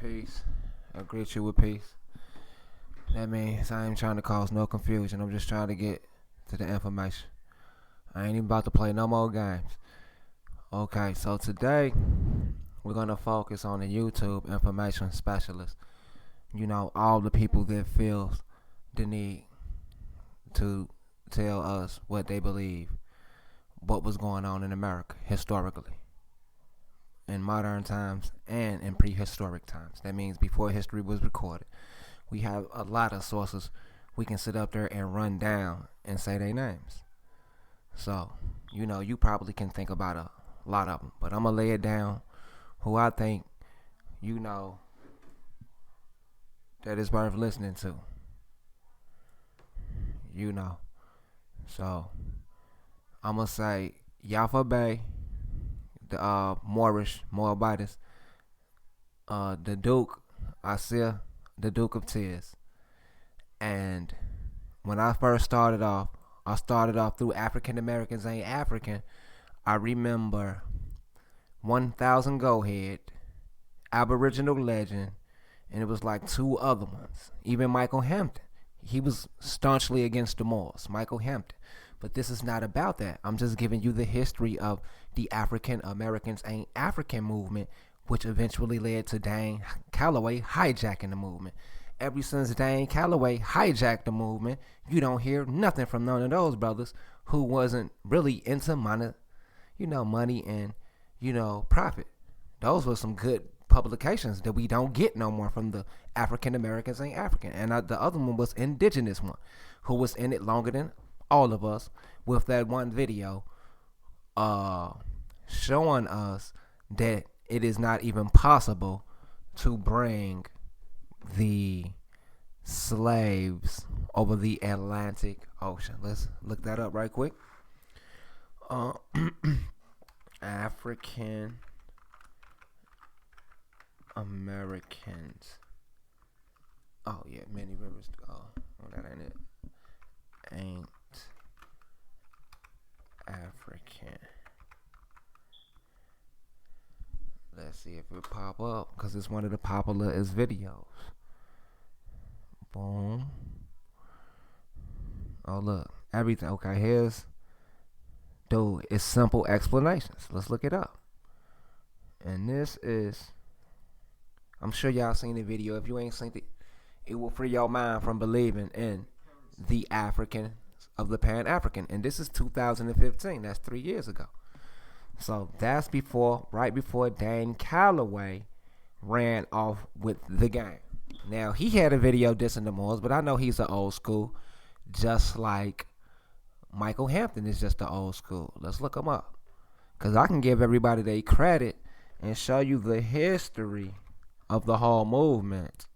Peace. I greet you with peace. That means I ain't trying to cause no confusion. I'm just trying to get to the information. I ain't even about to play no more games. Okay, so today we're gonna focus on the YouTube information specialist. You know, all the people that feels the need to tell us what they believe, what was going on in America historically, in modern times and in prehistoric times. That means before history was recorded. We have a lot of sources we can sit up there and run down and say their names. So, you know, you probably can think about a lot of them, but I'm going to lay it down who I think, you know, that is worth listening to. You know. So, I'm going to say Yafa Bay, the Moabiters, the Duke, Asriel, the Duke of Tears. And when I first started off, I started off through African Americans Aint African. I remember 1000 Go Head, Aboriginal Legend, and it was like two other ones. Even Michael Hampton. He was staunchly against the Moors, Michael Hampton. But this is not about that. I'm just giving you the history of the African Americans Aint African movement, which eventually led to Dane Calloway hijacking the movement. Ever since Dane Calloway hijacked the movement, you don't hear nothing from none of those brothers who wasn't really into money, money and, profit. Those were some good publications that we don't get no more from the African Americans Aint African. And the other one was Indigenous one, who was in it longer than all of us, with that one video showing us that it is not even possible to bring the slaves over the Atlantic Ocean. Let's look that up right quick. African Americans. Oh yeah, many rivers. Oh, that ain't it. Aint African. Let's see if it pop up, because it's one of the popularest videos. Boom. Oh look, everything. Okay, here's, dude, it's simple explanations. Let's look it up. And this is, I'm sure y'all seen the video. If you ain't seen it, it will free your mind from believing in the African of the Pan-African. And this is 2015. That's 3 years ago. So that's right before Dane Calloway ran off with the game. Now, he had a video dissing the Moors, but I know he's an old school, just like Michael Hampton is just the old school. Let's look him up, because I can give everybody their credit and show you the history of the whole movement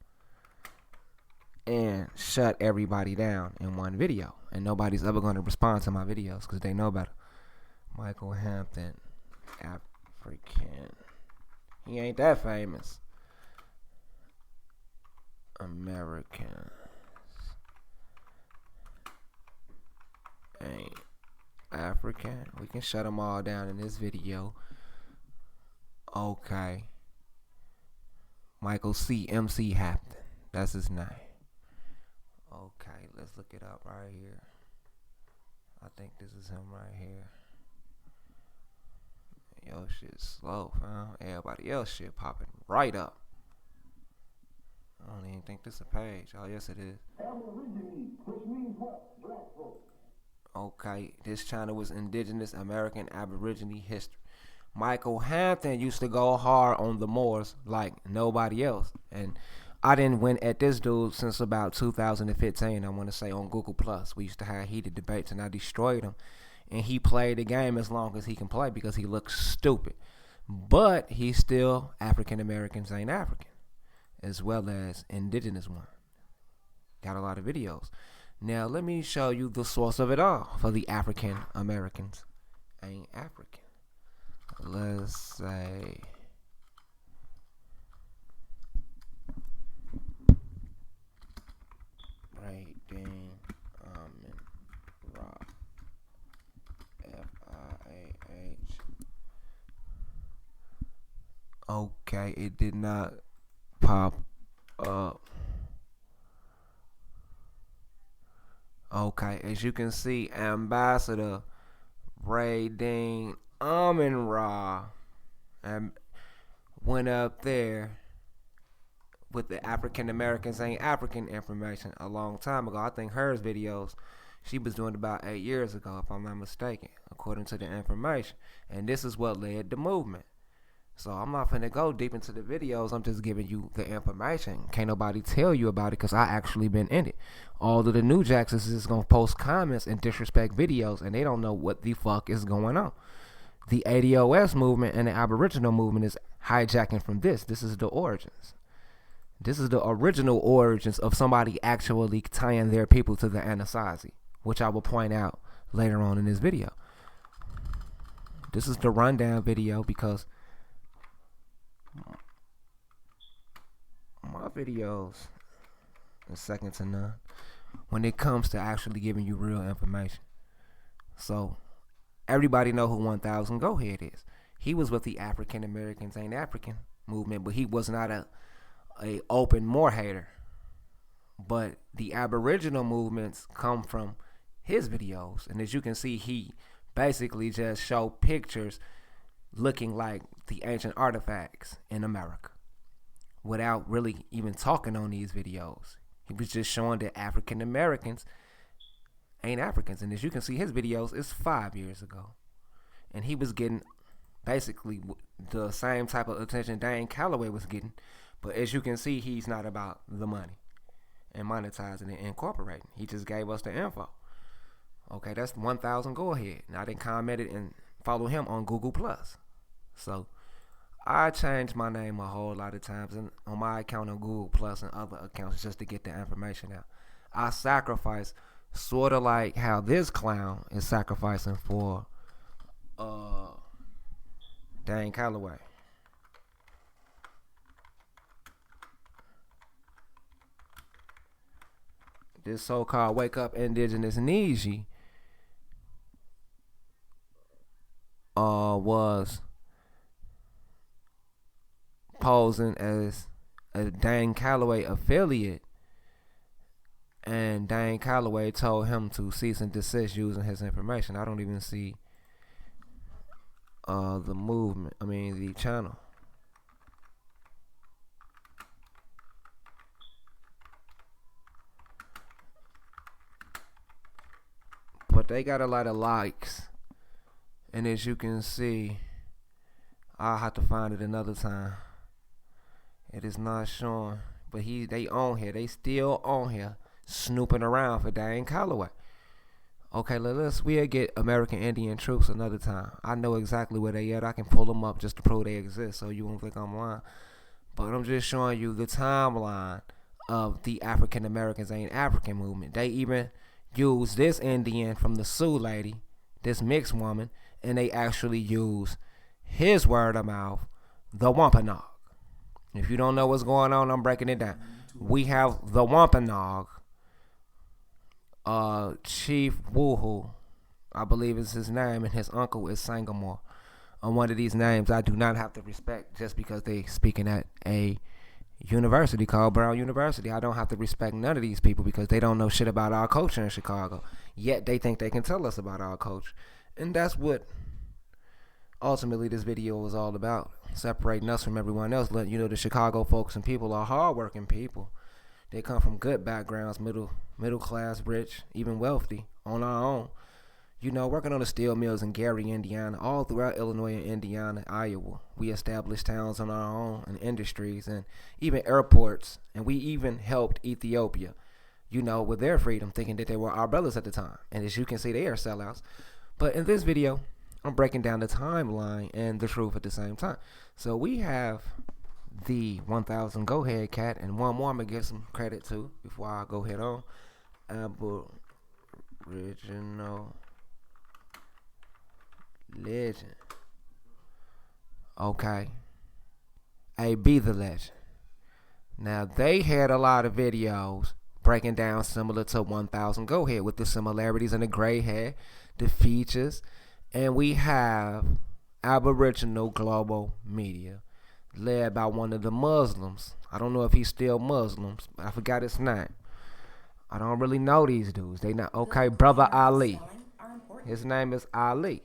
and shut everybody down in one video. And nobody's ever going to respond to my videos because they know better. Michael Hampton, African. He ain't that famous. Americans Aint African. We can shut them all down in this video. Okay. Michael C. M.C. Hampton. That's his name. Okay, let's look it up right here. I think this is him right here. Yo, shit slow, fam. Everybody else shit popping right up. I don't even think this is a page. Oh, yes it is. Which means what? Black folk. Okay, this channel was Indigenous American Aborigine History. Michael Hampton used to go hard on the Moors like nobody else. And I didn't win at this dude since about 2015, I want to say, on Google+. We used to have heated debates, and I destroyed him. And he played the game as long as he can play because he looks stupid. But he's still African Americans Aint African, as well as Indigenous one. Got a lot of videos. Now, let me show you the source of it all for the African Americans Aint African. Let's say Dane Rock FIAH. Okay, it did not pop up. Okay, as you can see, Ambassador Dane Ra and went up there with the African Americans Aint African information a long time ago. I think hers videos she was doing about 8 years ago, if I'm not mistaken, according to the information. And this is what led the movement. So I'm not finna go deep into the videos. I'm just giving you the information. Can't nobody tell you about it because I actually been in it. All of the New Jacks is just gonna post comments and disrespect videos, and they don't know what the fuck is going on. The ADOS movement and the Aboriginal movement is hijacking from this. This is the origins. This is the original origins of somebody actually tying their people to the Manneseh, which I will point out later on in this video. This is the rundown video because my videos are second to none when it comes to actually giving you real information. So everybody know who 1000 Go Ahead is. He was with the African Americans Aint African movement, but he was not a open Moor hater. But the Aboriginal movements come from his videos, and as you can see, he basically just showed pictures looking like the ancient artifacts in America without really even talking on these videos. He was just showing that African Americans ain't Africans, and as you can see, his videos is 5 years ago, and he was getting basically the same type of attention Dane Calloway was getting. But as you can see, he's not about the money and monetizing it and incorporating. He just gave us the info. Okay, that's 1000 Go Ahead. And I didn't comment it and follow him on Google Plus. So I changed my name a whole lot of times on my account on Google Plus and other accounts just to get the information out. I sacrifice sort of like how this clown is sacrificing for Dane Calloway. This so-called Wake Up Indigenous Niji was posing as a Dane Calloway affiliate, and Dane Calloway told him to cease and desist using his information. I don't even see the channel. But they got a lot of likes, and as you can see, I'll have to find it another time. It is not showing, but they on here. They still on here snooping around for Dane Calloway. Okay, we'll get American Indian troops another time. I know exactly where they at. I can pull them up just to prove they exist, so you won't think I'm lying. But I'm just showing you the timeline of the African Americans Aint African movement. They even use this Indian from the Sioux lady, this mixed woman, and they actually use his word of mouth, the Wampanoag. If you don't know what's going on, I'm breaking it down. We have the Wampanoag, Chief Woohoo, I believe is his name, and his uncle is Sangamore. On one of these names I do not have to respect just because they speaking at a university called Brown University. I don't have to respect none of these people because they don't know shit about our culture in Chicago. Yet they think they can tell us about our culture. And that's what ultimately this video was all about. Separating us from everyone else. Letting you know the Chicago folks and people are hardworking people. They come from good backgrounds, middle class, rich, even wealthy, on our own. You know, working on the steel mills in Gary, Indiana, all throughout Illinois and Indiana, Iowa. We established towns on our own and industries and even airports. And we even helped Ethiopia, you know, with their freedom, thinking that they were our brothers at the time. And as you can see, they are sellouts. But in this video, I'm breaking down the timeline and the truth at the same time. So we have the 1000 Go Ahead cat, and one more I'm going to give some credit to before I go head on. Aboriginal Legend. Okay. AB the Legend. Now, they had a lot of videos breaking down similar to 1000 Go Ahead with the similarities in the gray hair, the features, and we have Aboriginal Global Media. led by one of the Muslims. I don't know if he's still Muslims, but I forgot his name. I don't really know these dudes. They not okay. Brother Ali. His name is Ali.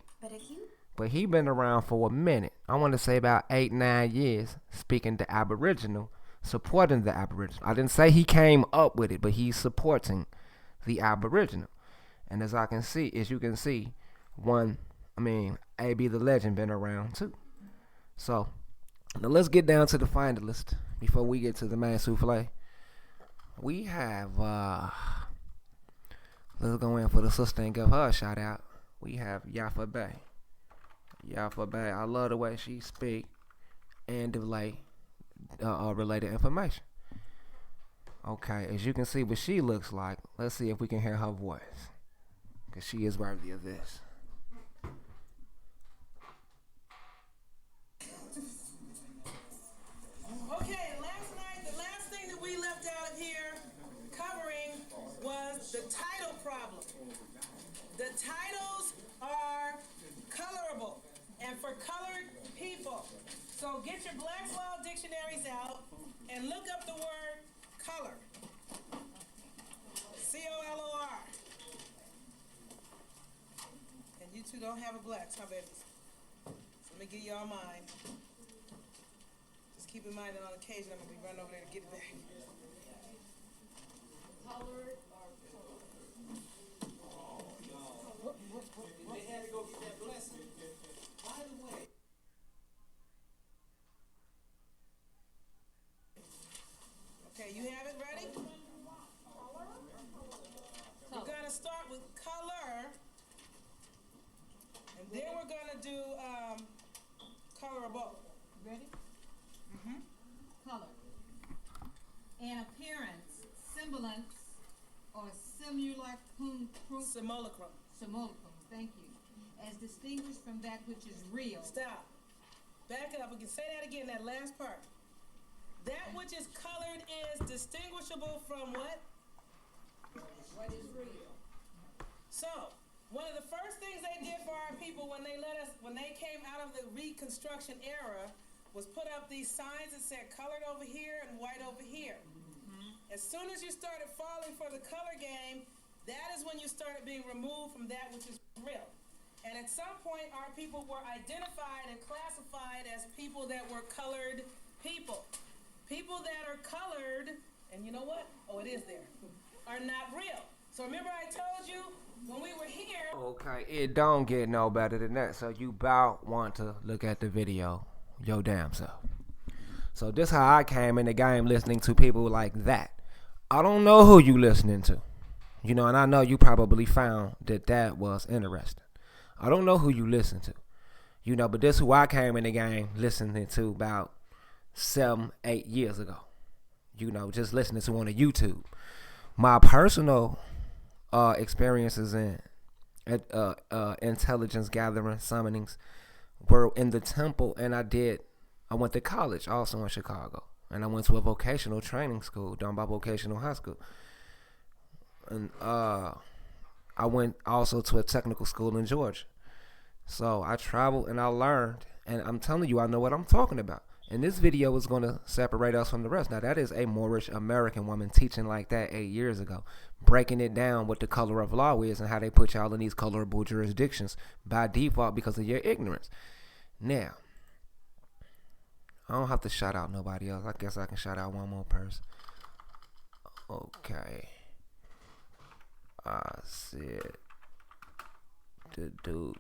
But he been around for a minute. I want to say about 8-9 years, speaking to Aboriginal, supporting the Aboriginal. I didn't say he came up with it, but he's supporting the Aboriginal. And as you can see, AB the Legend been around too. So now let's get down to the finalists before we get to the main souffle. We have let's go in for the sister and give her a shout out. We have Yafa Bay. Yafa Bay, I love the way she speak and relay related information. Okay, as you can see what she looks like, let's see if we can hear her voice, because she is worthy of this. Okay, last night, the last thing that we left out of here covering was the title problem. The titles are colorable and for colored people. So get your Black's Law dictionaries out and look up the word color. C-O-L-O-R. And you two don't have a blacks, huh, babies? So let me give y'all mine. Just keep in mind that on occasion I'm going to be running over there to get it back. Colored or colored? Oh, no. They had to go get that blessing. By the way. Okay, you have it ready? We're going to start with color, and then we're going to do colorable. Ready? Mm-hmm. Color. An appearance, semblance, or simulacrum. Simulacrum. Simulacrum, thank you. As distinguished from that which is real. Stop. Back up. We can say that again, that last part. That which is colored is distinguishable from what? What is real? So, one of the first things they did for our people when they came out of the Reconstruction era was put up these signs that said colored over here and white over here. Mm-hmm. As soon as you started falling for the color game, that is when you started being removed from that which is real. And at some point, our people were identified and classified as people that were colored people. People that are colored, and you know what? Oh, it is there, are not real. So remember I told you when we were here. Okay, it don't get no better than that. So you about want to look at the video your damn self. So this how I came in the game, listening to people like that. I don't know who you listening to. You know, and I know you probably found that was interesting. I don't know who you listen to. You know, but this who I came in the game listening to about 7-8 years ago. You know, just listening to on the YouTube. My personal experiences in intelligence gathering summonings were in the temple, and I went to college also in Chicago, and I went to a vocational training school done by Vocational High School, and I went also to a technical school in Georgia. So I traveled and I learned, and I'm telling you, I know what I'm talking about. And this video is going to separate us from the rest. Now, that is a Moorish American woman teaching like that 8 years ago, breaking it down what the color of law is and how they put y'all in these colorable jurisdictions by default because of your ignorance. Now, I don't have to shout out nobody else. I guess I can shout out one more person. Okay. I said the dude.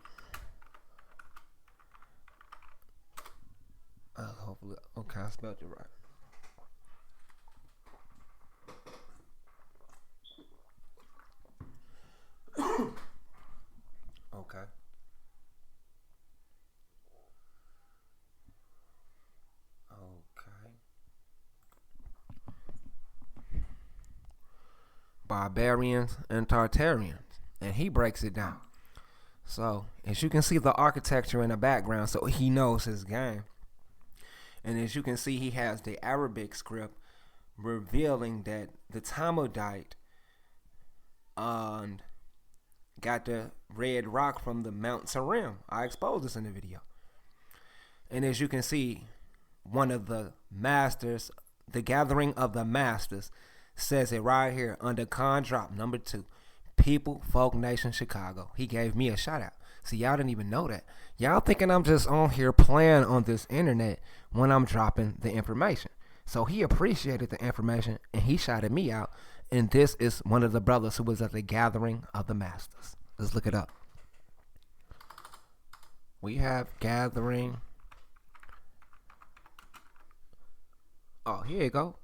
Hopefully, okay, I spelled it right. Okay. Okay. Barbarians and Tartarians, and he breaks it down. So, as you can see the architecture in the background, so he knows his game. And as you can see, he has the Arabic script revealing that the Tamudite got the red rock from the Mount Sarim. I exposed this in the video. And as you can see, one of the masters, the gathering of the masters, says it right here under con drop number 2. People, Folk Nation, Chicago. He gave me a shout out. See, y'all didn't even know that. Y'all thinking I'm just on here playing on this internet when I'm dropping the information. So he appreciated the information and he shouted me out. And this is one of the brothers who was at the gathering of the masters. Let's look it up. We have gathering. Oh, here you go.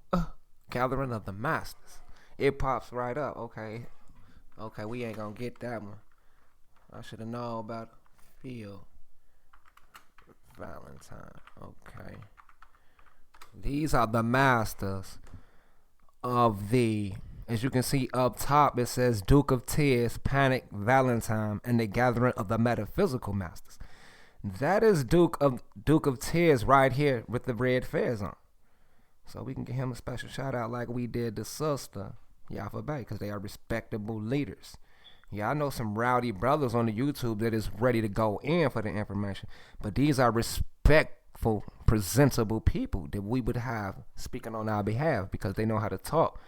Gathering of the masters. It pops right up. Okay, we ain't gonna get that one. I should have known about Field Valentine. Okay. These are the masters of the, as you can see up top, it says Duke of Tears, Panic, Valentine, and the gathering of the metaphysical masters. That is Duke of Tears right here with the red fez on. So we can give him a special shout out like we did the sister, Yafa Bay, because they are respectable leaders. Yeah, I know some rowdy brothers on the YouTube that is ready to go in for the information, but these are respectful, presentable people that we would have speaking on our behalf because they know how to talk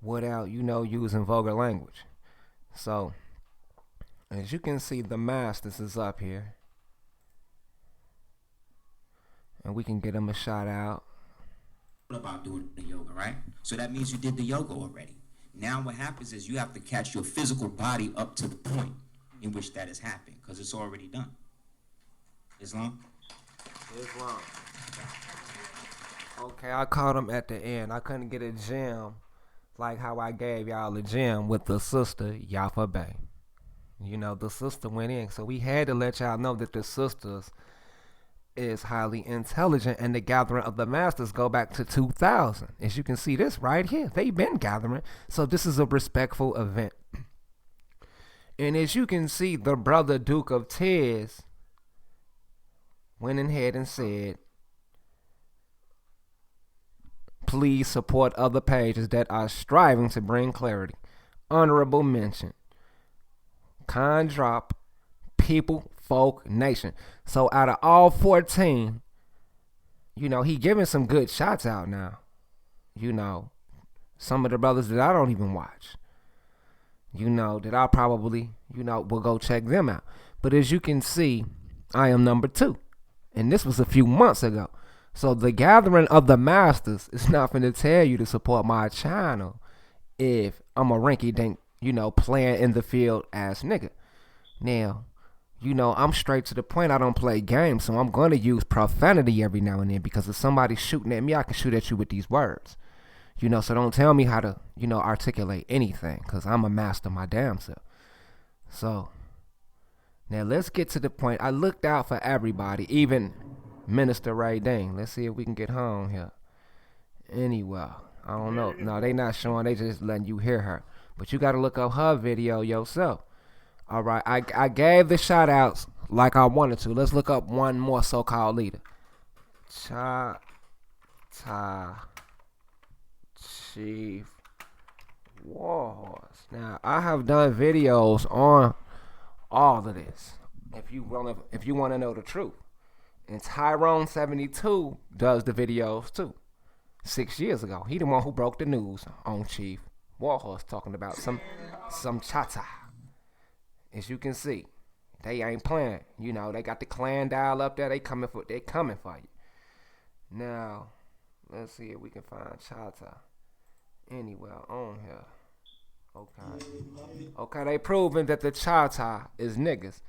without, using vulgar language. So, as you can see, the masters is up here. And we can get them a shout out. About doing the yoga, right? So that means you did the yoga already. Now what happens is you have to catch your physical body up to the point in which that has happened because it's already done. Islam? Okay, I caught him at the end. I couldn't get a gem like how I gave y'all a gem with the sister Yafa Bay. The sister went in. So we had to let y'all know that the sisters is highly intelligent, and the gathering of the masters go back to 2000. As you can see this right here, they've been gathering, so this is a respectful event. And as you can see, the brother Duke of Tears went ahead and said, please support other pages that are striving to bring clarity. Honorable mention, con drop, People, Folk, Nation. So out of all 14, he giving some good shots out now. Some of the brothers that I don't even watch. That I probably, will go check them out. But as you can see, I am number 2. And this was a few months ago. So the gathering of the masters is not going to tell you to support my channel if I'm a rinky-dink, playing in the field ass nigga. Now, I'm straight to the point. I don't play games, so I'm going to use profanity every now and then because if somebody's shooting at me, I can shoot at you with these words. So don't tell me how to, articulate anything because I'm a master my damn self. So, now let's get to the point. I looked out for everybody, even Minister Ray Dane. Let's see if we can get home here. Anyway, I don't know. No, they not showing. They just letting you hear her. But you got to look up her video yourself. All right, I gave the shout outs like I wanted to. Let's look up one more so-called leader. Chata Chief Warhorse. Now, I have done videos on all of this. If you want to know the truth. And Tyrone72 does the videos too. 6 years ago. He the one who broke the news on Chief Warhorse talking about some chata. As you can see, they ain't playing. They got the clan dial up there. They coming for you. Now, let's see if we can find Chata anywhere on here. Okay, they proving that the Chata is niggas.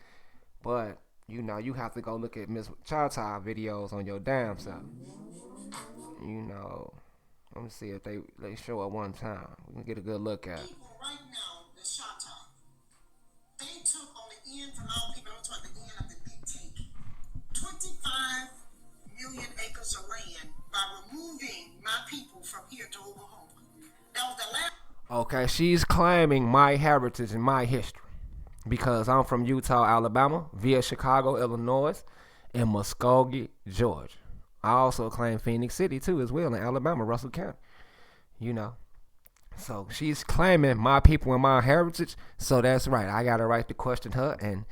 But, you have to go look at Miss Chata videos on your damn self. Let me see if they show it one time. We can get a good look at it. Right now, the Chata. They took on the end from our people, I'm talking the end of the big take, 25 million acres of land by removing my people from here to Oklahoma. That was the last. Okay, she's claiming my heritage and my history because I'm from Utah, Alabama, via Chicago, Illinois, and Muskogee, Georgia. I also claim Phoenix City too as well in Alabama, Russell County. So she's claiming my people and my heritage. So that's right. I got a right to question her and,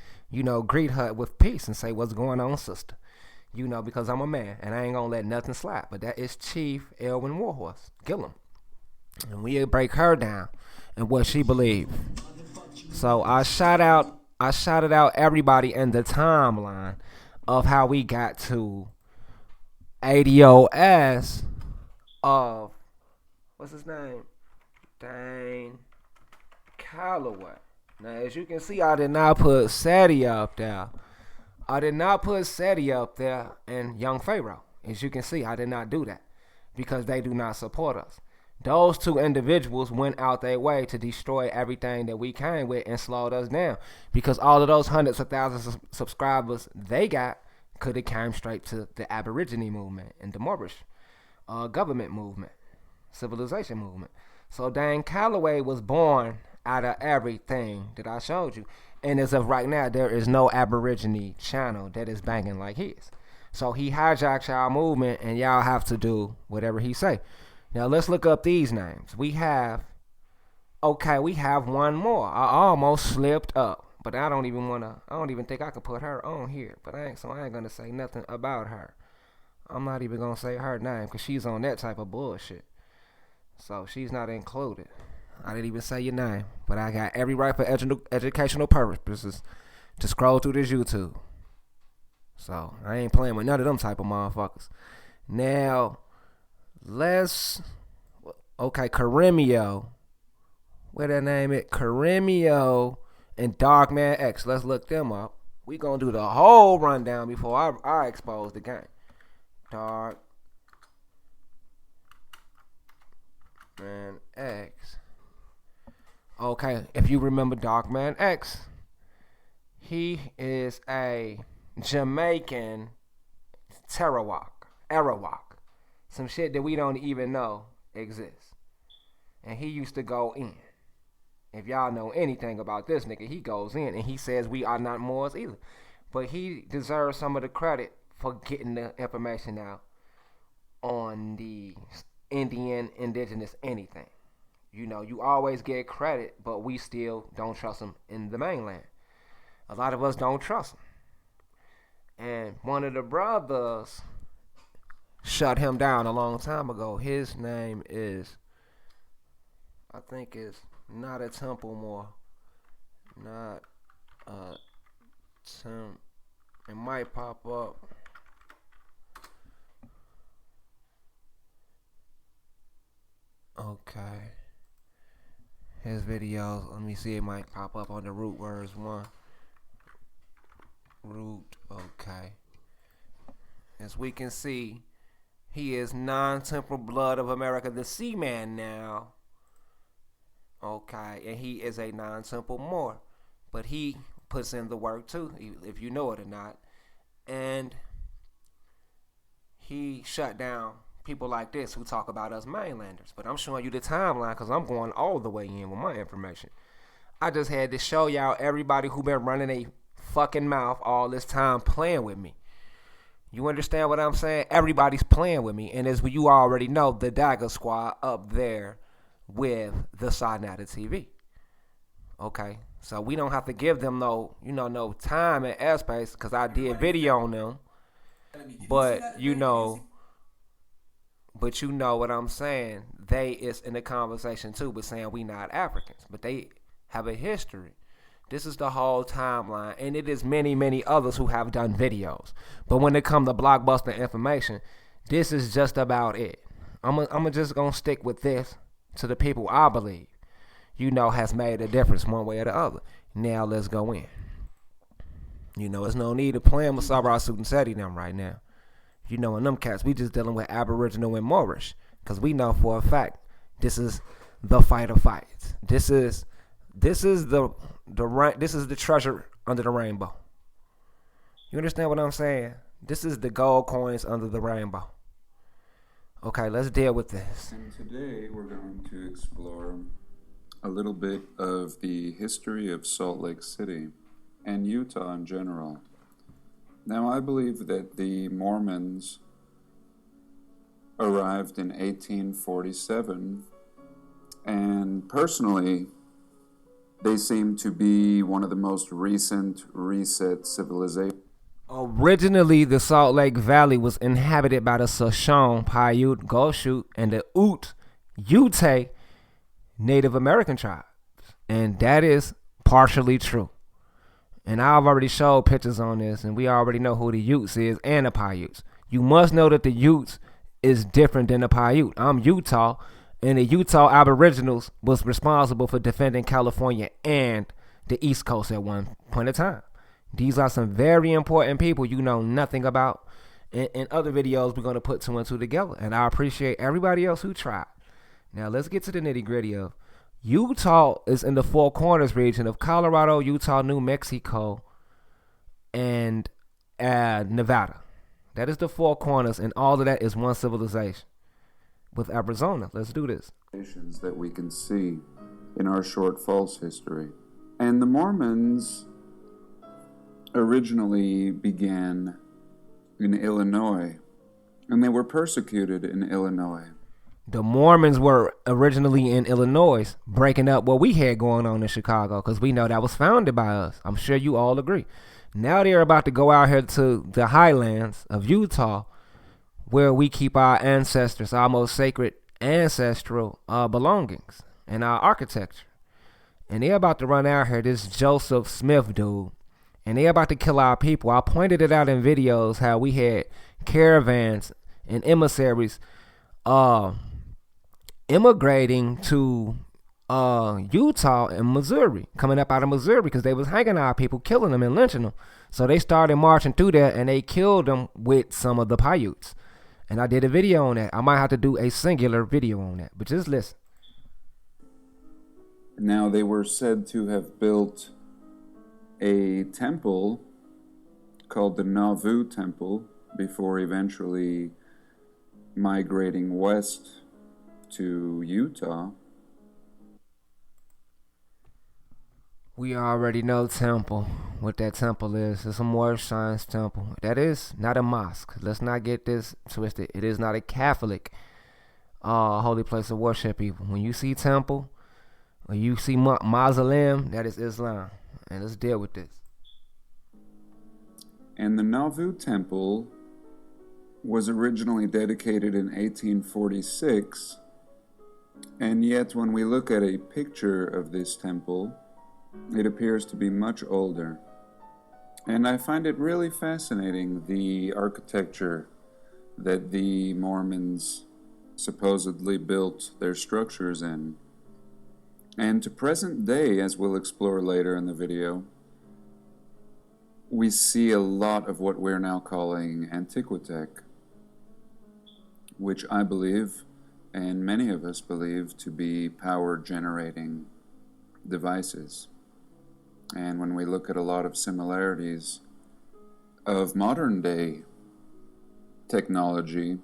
greet her with peace and say, what's going on, sister? You know, because I'm a man and I ain't gonna let nothing slap. But that is Chief Elwyn Warhorse Gillum. And we'll break her down and what she believed. So I shouted out everybody in the timeline of how we got to ADOS of what's his name? Dane Calloway. Now, as you can see, I did not put SETI up there. I did not put SETI up there and Young Pharaoh. As you can see, I did not do that because they do not support us. Those two individuals went out their way to destroy everything that we came with and slowed us down because all of those hundreds of thousands of subscribers they got could have came straight to the Aboriginal movement and the Moorish government movement, civilization movement. So Dane Calloway was born out of everything that I showed you. And as of right now, there is no Aborigine channel that is banging like his. So he hijacked y'all movement and y'all have to do whatever he say. Now let's look up these names. We have one more. I almost slipped up. But I don't even think I could put her on here. But I ain't gonna say nothing about her. I'm not even gonna say her name because she's on that type of bullshit. So she's not included. I didn't even say your name. But I got every right for educational purposes to scroll through this YouTube. So I ain't playing with none of them type of motherfuckers. Now, Karimio. Where that name is? Karimio and Darkman X. Let's look them up. We gonna do the whole rundown before I expose the game. Darkman X. Okay, if you remember Darkman X, he is a Jamaican Arawak. Some shit that we don't even know exists. And he used to go in. If y'all know anything about this nigga, he goes in and he says we are not Moors either. But he deserves some of the credit for getting the information out on the Indian, indigenous, anything. You know, you always get credit, but we still don't trust him in the mainland. A lot of us don't trust him. And one of the brothers shut him down a long time ago. His name is, I think it's not a Temple more. Not a Temple. It might pop up. Okay. His videos, let me see, it might pop up on the root words one. Root, okay. As we can see, he is non-temporal blood of America, the Seaman now. Okay, and he is a non-temporal Moor. But he puts in the work too, if you know it or not. And he shut down people like this who talk about us mainlanders. But I'm showing you the timeline because I'm going all the way in with my information. I just had to show y'all everybody who been running a fucking mouth all this time playing with me. You understand what I'm saying? Everybody's playing with me. And as you already know, the Dagger Squad up there with the Sonata TV. Okay? So we don't have to give them no time and airspace because I did video on them. But you know what I'm saying. They is in the conversation too, but saying we not Africans. But they have a history. This is the whole timeline, and it is many, many others who have done videos. But when it comes to blockbuster information, this is just about it. I'm just gonna stick with this to the people I believe, has made a difference one way or the other. Now let's go in. There's no need to play with Sabra Suit and Seti them right now. In them cats, we just dealing with Aboriginal and Moorish, because we know for a fact this is the fight of fights. This is the treasure under the rainbow. You understand what I'm saying? This is the gold coins under the rainbow. Okay, let's deal with this. And today we're going to explore a little bit of the history of Salt Lake City and Utah in general. Now, I believe that the Mormons arrived in 1847, and personally, they seem to be one of the most recent reset civilizations. Originally, the Salt Lake Valley was inhabited by the Shoshone, Paiute, Goshute, and the Ute Native American tribes. And that is partially true. And I've already showed pictures on this, and we already know who the Utes is and the Paiutes. You must know that the Utes is different than the Paiute. I'm Utah, and the Utah Aboriginals was responsible for defending California and the East Coast at one point in time. These are some very important people you know nothing about. In other videos, we're going to put two and two together, and I appreciate everybody else who tried. Now, let's get to the nitty-gritty of Utah is in the Four Corners region of Colorado, Utah, New Mexico, and Nevada. That is the Four Corners, and all of that is one civilization. With Arizona, let's do this. That we can see in our short false history. And the Mormons originally began in Illinois, and they were persecuted in Illinois. The Mormons were originally in Illinois, breaking up what we had going on in Chicago, because we know that was founded by us. I'm sure you all agree. Now they're about to go out here to the highlands of Utah, where we keep our ancestors, our most sacred ancestral belongings and our architecture. And they're about to run out here, this Joseph Smith dude, and they're about to kill our people. I pointed it out in videos how we had caravans and emissaries immigrating to Utah and Missouri, coming up out of Missouri, because they was hanging our people, killing them and lynching them. So they started marching through there, and they killed them with some of the Paiutes. And I did a video on that. I might have to do a singular video on that, but just listen. Now, they were said to have built a temple called the Nauvoo Temple before eventually migrating west to Utah. We already know temple, what that temple is. It's a Moorish science temple. That is not a mosque. Let's not get this twisted. It is not a Catholic holy place of worship even. When you see temple, when you see mausoleum, that is Islam. And let's deal with this. And the Nauvoo Temple was originally dedicated in 1846, and yet when we look at a picture of this temple, it appears to be much older. And I find it really fascinating, the architecture that the Mormons supposedly built their structures in. And to present day, as we'll explore later in the video, we see a lot of what we're now calling Antiquitech, which I believe, and many of us believe, to be power-generating devices. And when we look at a lot of similarities of modern-day technology,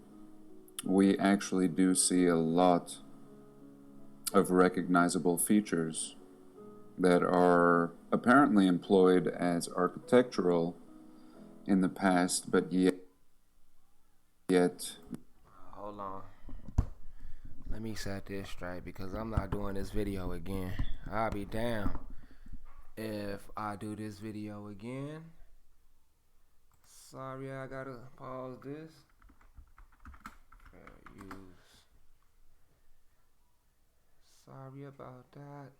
we actually do see a lot of recognizable features that are apparently employed as architectural in the past, but yet Hold on. Let me set this straight, because I'm not doing this video again. I'll be damned if I do this video again. Sorry, I gotta pause this. Fair use. Sorry about that.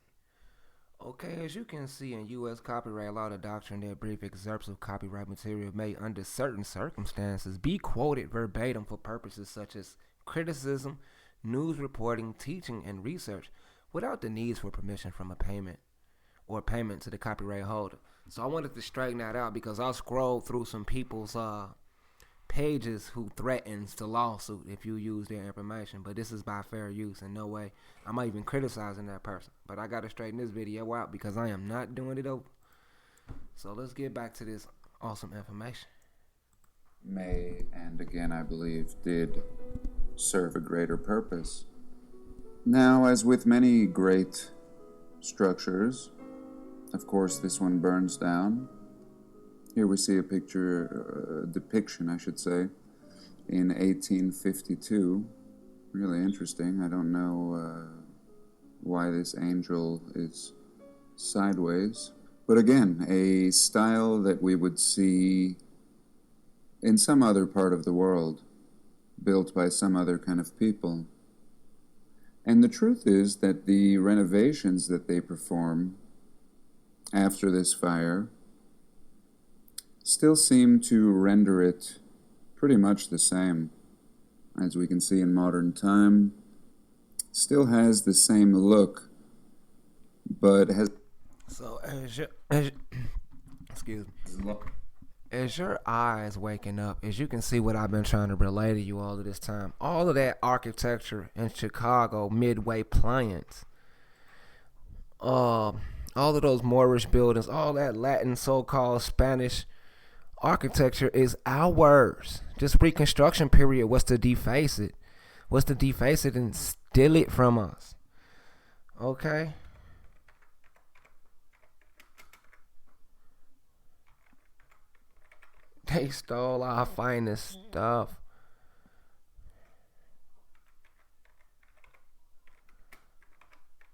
Okay, as you can see in U.S. copyright law, the doctrine that brief excerpts of copyright material may, under certain circumstances, be quoted verbatim for purposes such as criticism, news reporting, teaching, and research, without the needs for permission from a payment to the copyright holder. So I wanted to straighten that out, because I scrolled through some people's pages who threatens the lawsuit if you use their information, but this is by fair use. In no way I'm not even criticizing that person, but I gotta straighten this video out, because I am not doing it over. So let's get back to this awesome information. May, and again I believe did, serve a greater purpose. Now, as with many great structures, of course this one burns down. Here we see a depiction, I should say, in 1852. Really interesting. I don't know why this angel is sideways. But again, a style that we would see in some other part of the world, built by some other kind of people. And the truth is that the renovations that they perform after this fire still seem to render it pretty much the same. As we can see in modern time, still has the same look, but has... So excuse me. As your eyes waking up, as you can see what I've been trying to relay to you all of this time, all of that architecture in Chicago, Midway Plains, all of those Moorish buildings, all that Latin so-called Spanish architecture is ours. This Reconstruction period was to deface it. Was to deface it and steal it from us. Okay? They stole our finest stuff.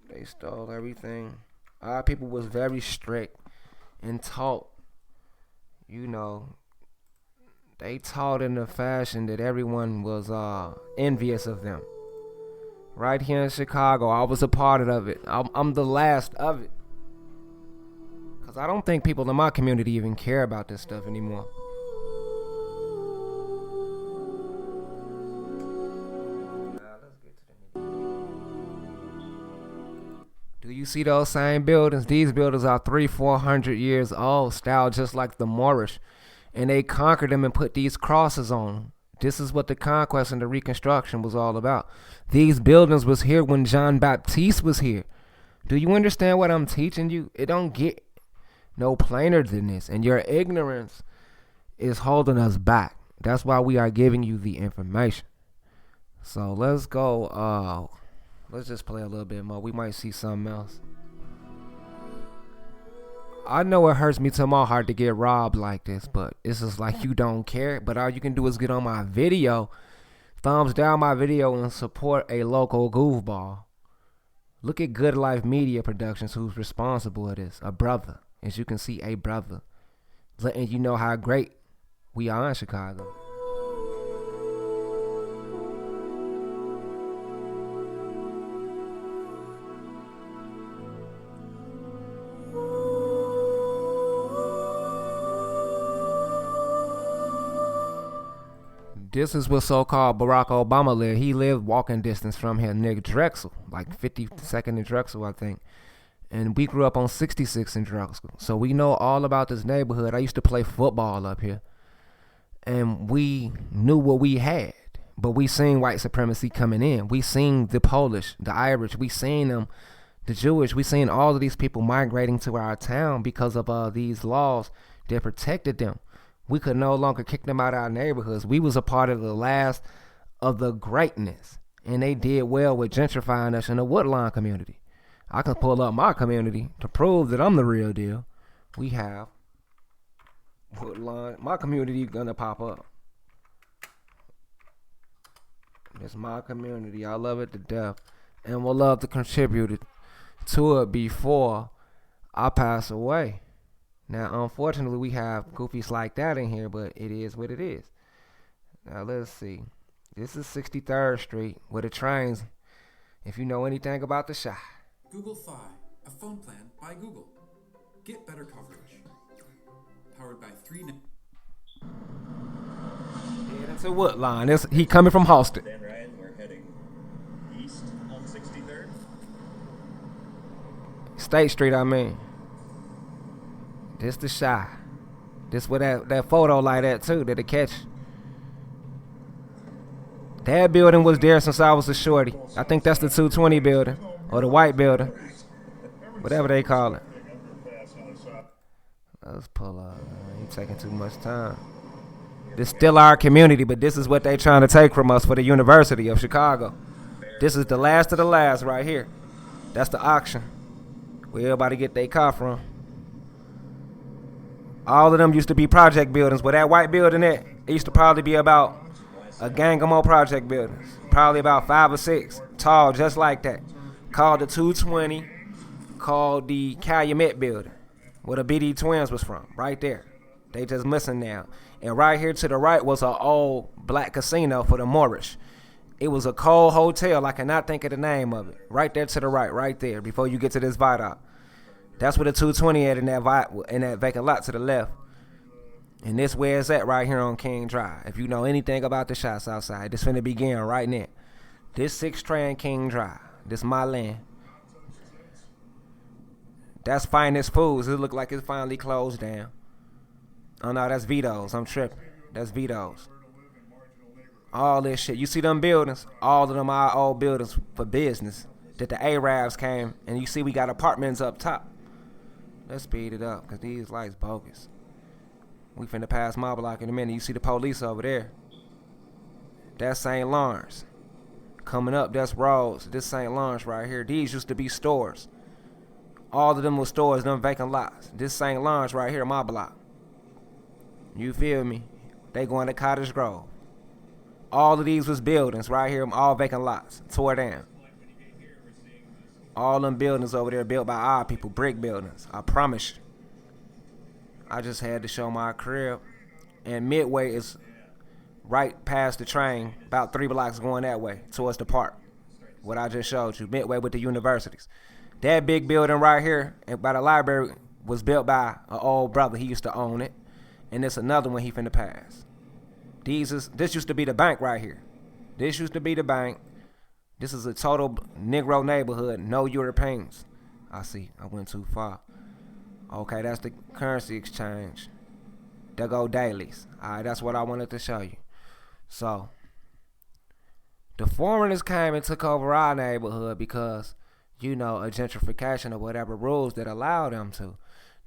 They stole everything. Our people was very strict and taught, you know, they taught in a fashion that everyone was envious of them. Right here in Chicago, I was a part of it. I'm the last of it. Because I don't think people in my community even care about this stuff anymore. Do you see those same buildings? These buildings are 300-400 years old, styled just like the Moorish. And they conquered them and put these crosses on them. This is what the conquest and the Reconstruction was all about. These buildings was here when John Baptiste was here. Do you understand what I'm teaching you? It don't get no plainer than this. And your ignorance is holding us back. That's why we are giving you the information. So let's go. Let's just play a little bit more. We might see something else. I know it hurts me to my heart to get robbed like this, but it's just like you don't care. But all you can do is get on my video, thumbs down my video, and support a local goofball. Look at Good Life Media Productions, who's responsible for this. A brother. As you can see, a brother. Letting you know how great we are in Chicago. This is what so-called Barack Obama lived. He lived walking distance from here, near Drexel, like 52nd and Drexel, I think. And we grew up on 66th and Drexel. So we know all about this neighborhood. I used to play football up here. And we knew what we had. But we seen white supremacy coming in. We seen the Polish, the Irish. We seen them, the Jewish. We seen all of these people migrating to our town because of these laws that protected them. We could no longer kick them out of our neighborhoods. We was a part of the last of the greatness. And they did well with gentrifying us in the Woodlawn community. I can pull up my community to prove that I'm the real deal. We have Woodlawn. My community gonna pop up. It's my community. I love it to death. And will love to contribute to it before I pass away. Now, unfortunately, we have goofies like that in here, but it is what it is. Now, let's see. This is 63rd Street, where the trains, if you know anything about the Chi. Google Fi, a phone plan by Google. Get better coverage. Powered by 3... Yeah, that's a Woodlawn. He coming from Halsted. Dan Ryan, we're heading east on 63rd. State Street, I mean. This the Chi. This where that photo like that too, that they catch. That building was there since I was a shorty. I think that's the 220 building. Or the white building. Whatever they call it. Let's pull up. You taking too much time. This still our community, but this is what they trying to take from us for the University of Chicago. This is the last of the last right here. That's the auction. Where everybody get their car from. All of them used to be project buildings. Where that white building at, it used to probably be about a gang of more project buildings. Probably about 5 or 6. Tall, just like that. Called the 220. Called the Calumet building. Where the BD Twins was from. Right there. They just missing now. And right here to the right was an old black casino for the Moorish. It was a cold hotel. I cannot think of the name of it. Right there to the right there, before you get to this viaduct. That's where the 220 at in that vacant lot to the left. And this where it's at right here on King Drive. If you know anything about the shots outside, this finna begin right now. This 6 strand King Drive. This my land. That's Finest Foods. It look like it's finally closed down. Oh no, that's Vito's. I'm tripping. That's Vito's. All this shit. You see them buildings? All of them are old buildings for business that the Arabs came. And you see we got apartments up top. Let's speed it up because these lights bogus. We finna pass my block in a minute. You see the police over there. That's St. Lawrence. Coming up, that's Rhodes. This St. Lawrence right here. These used to be stores. All of them were stores, them vacant lots. This St. Lawrence right here, my block. You feel me? They going to Cottage Grove. All of these was buildings right here, all vacant lots. Tore down. All them buildings over there built by our people, brick buildings. I promise you. I just had to show my crib. And Midway is right past the train, about 3 blocks going that way, towards the park. What I just showed you, Midway with the universities. That big building right here by the library was built by an old brother. He used to own it. And there's another one he finna pass. This used to be the bank right here. This used to be the bank. This is a total Negro neighborhood, no Europeans. I see, I went too far. Okay, that's the currency exchange. There go dailies. All right, that's what I wanted to show you. So, the foreigners came and took over our neighborhood because, you know, a gentrification or whatever rules that allow them to.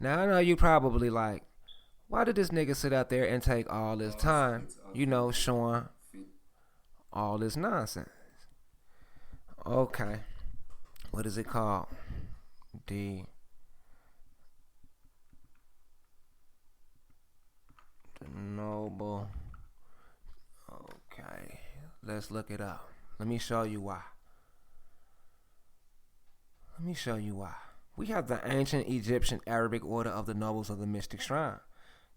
Now, I know you probably like, why did this nigga sit out there and take all this time, you know, showing all this nonsense? Okay. What is it called? The Noble. Okay. Let's look it up. Let me show you why. We have the ancient Egyptian Arabic order of the Nobles of the Mystic Shrine.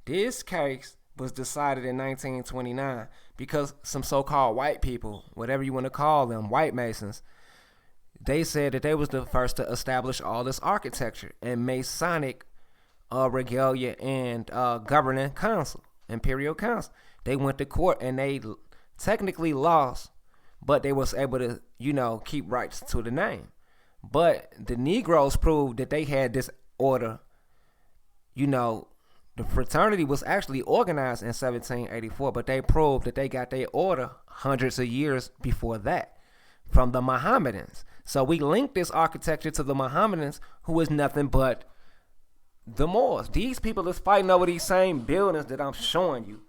This case was decided in 1929 because some so-called white people, whatever you want to call them, white Masons, they said that they was the first to establish all this architecture and Masonic regalia and governing council, imperial council. They went to court and they technically lost, but they was able to, you know, keep rights to the name. But the Negroes proved that they had this order. You know, the fraternity was actually organized in 1784, but they proved that they got their order hundreds of years before that from the Mohammedans. So we link this architecture to the Mohammedans, who is nothing but the Moors. These people is fighting over these same buildings that I'm showing you.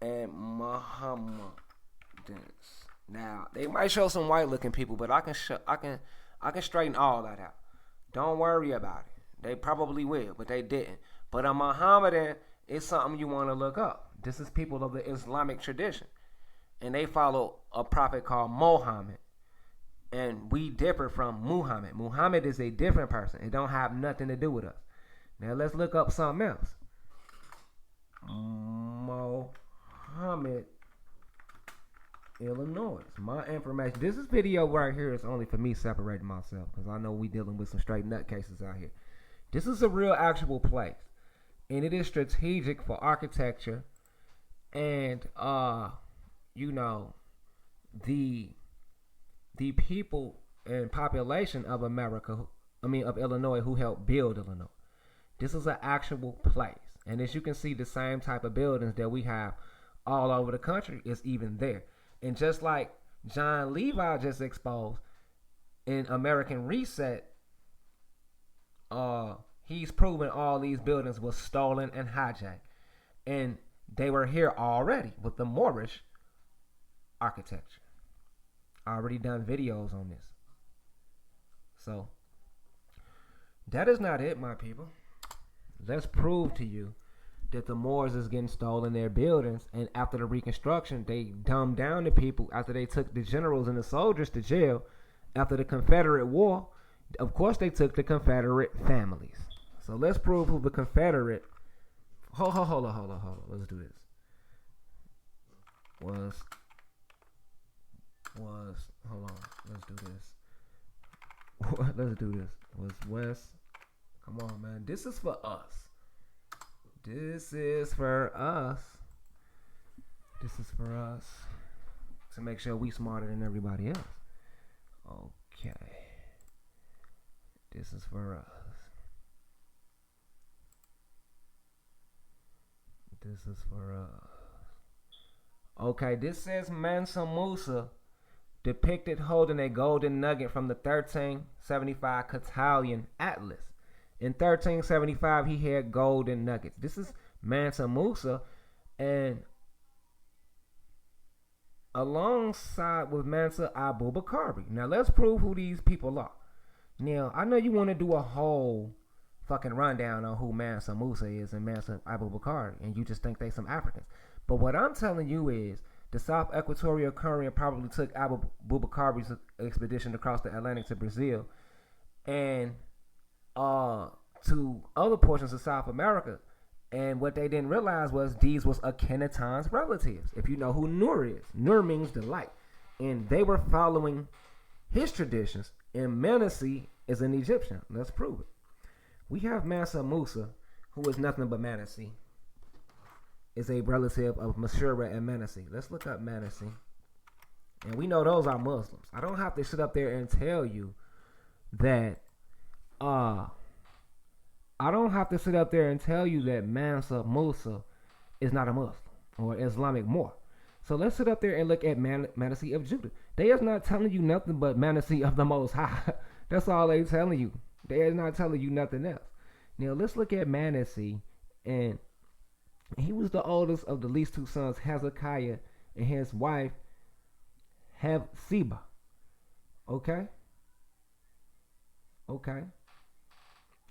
And Mohammedans. Now, they might show some white-looking people, but I can straighten all that out. Don't worry about it. They probably will, but they didn't. But a Mohammedan is something you want to look up. This is people of the Islamic tradition. And they follow a prophet called Mohammed. And we differ from Muhammad. Muhammad is a different person. It don't have nothing to do with us. Now let's look up something else. Mohammed, Illinois. My information. This video right here is only for me separating myself because I know we dealing with some straight nutcases out here. This is a real actual place. And it is strategic for architecture and you know, the people and population of America, of Illinois, who helped build Illinois. This is an actual place. And as you can see, the same type of buildings that we have all over the country is even there. And just like John Levi just exposed in American Reset, he's proven all these buildings was stolen and hijacked. And they were here already with the Moorish architecture. I already done videos on this. So, that is not it, my people. Let's prove to you that the Moors is getting stolen their buildings, and after the Reconstruction, they dumbed down the people after they took the generals and the soldiers to jail. After the Confederate War, of course they took the Confederate families. So let's prove who the Confederate Hold on. Let's do this. Was hold on. Let's do this. Let's do this. Was West? Come on, man. This is for us. This is for us. This is for us to make sure we smarter than everybody else. Okay. This is for us. This is for us. Okay, this says Mansa Musa depicted holding a golden nugget from the 1375 Catalan Atlas. In 1375, he had golden nuggets. This is Mansa Musa, and alongside with Mansa Abu Bakari. Now, let's prove who these people are. Now, I know you want to do a whole fucking rundown on who Mansa Musa is and Mansa Abu Bakari, and you just think they some Africans. But what I'm telling you is the South Equatorial Current probably took Abu Bakari's expedition across the Atlantic to Brazil and to other portions of South America. And what they didn't realize was these was Akhenaton's relatives. If you know who Nur is, Nur means delight. And they were following his traditions, and Manneseh is an Egyptian. Let's prove it. We have Mansa Musa, who is nothing but Manneseh, is a relative of Machira and Manneseh. Let's look up Manneseh. And we know those are Muslims. I don't have to sit up there and tell you that Mansa Musa is not a Muslim or Islamic Moor. So let's sit up there and look at Manneseh of Judah. They is not telling you nothing but Manneseh of the Most High. That's all they telling you. They is not telling you nothing else. Now let's look at Manneseh, and he was the oldest of the least two sons, Hezekiah, and his wife Hephzibah. Okay.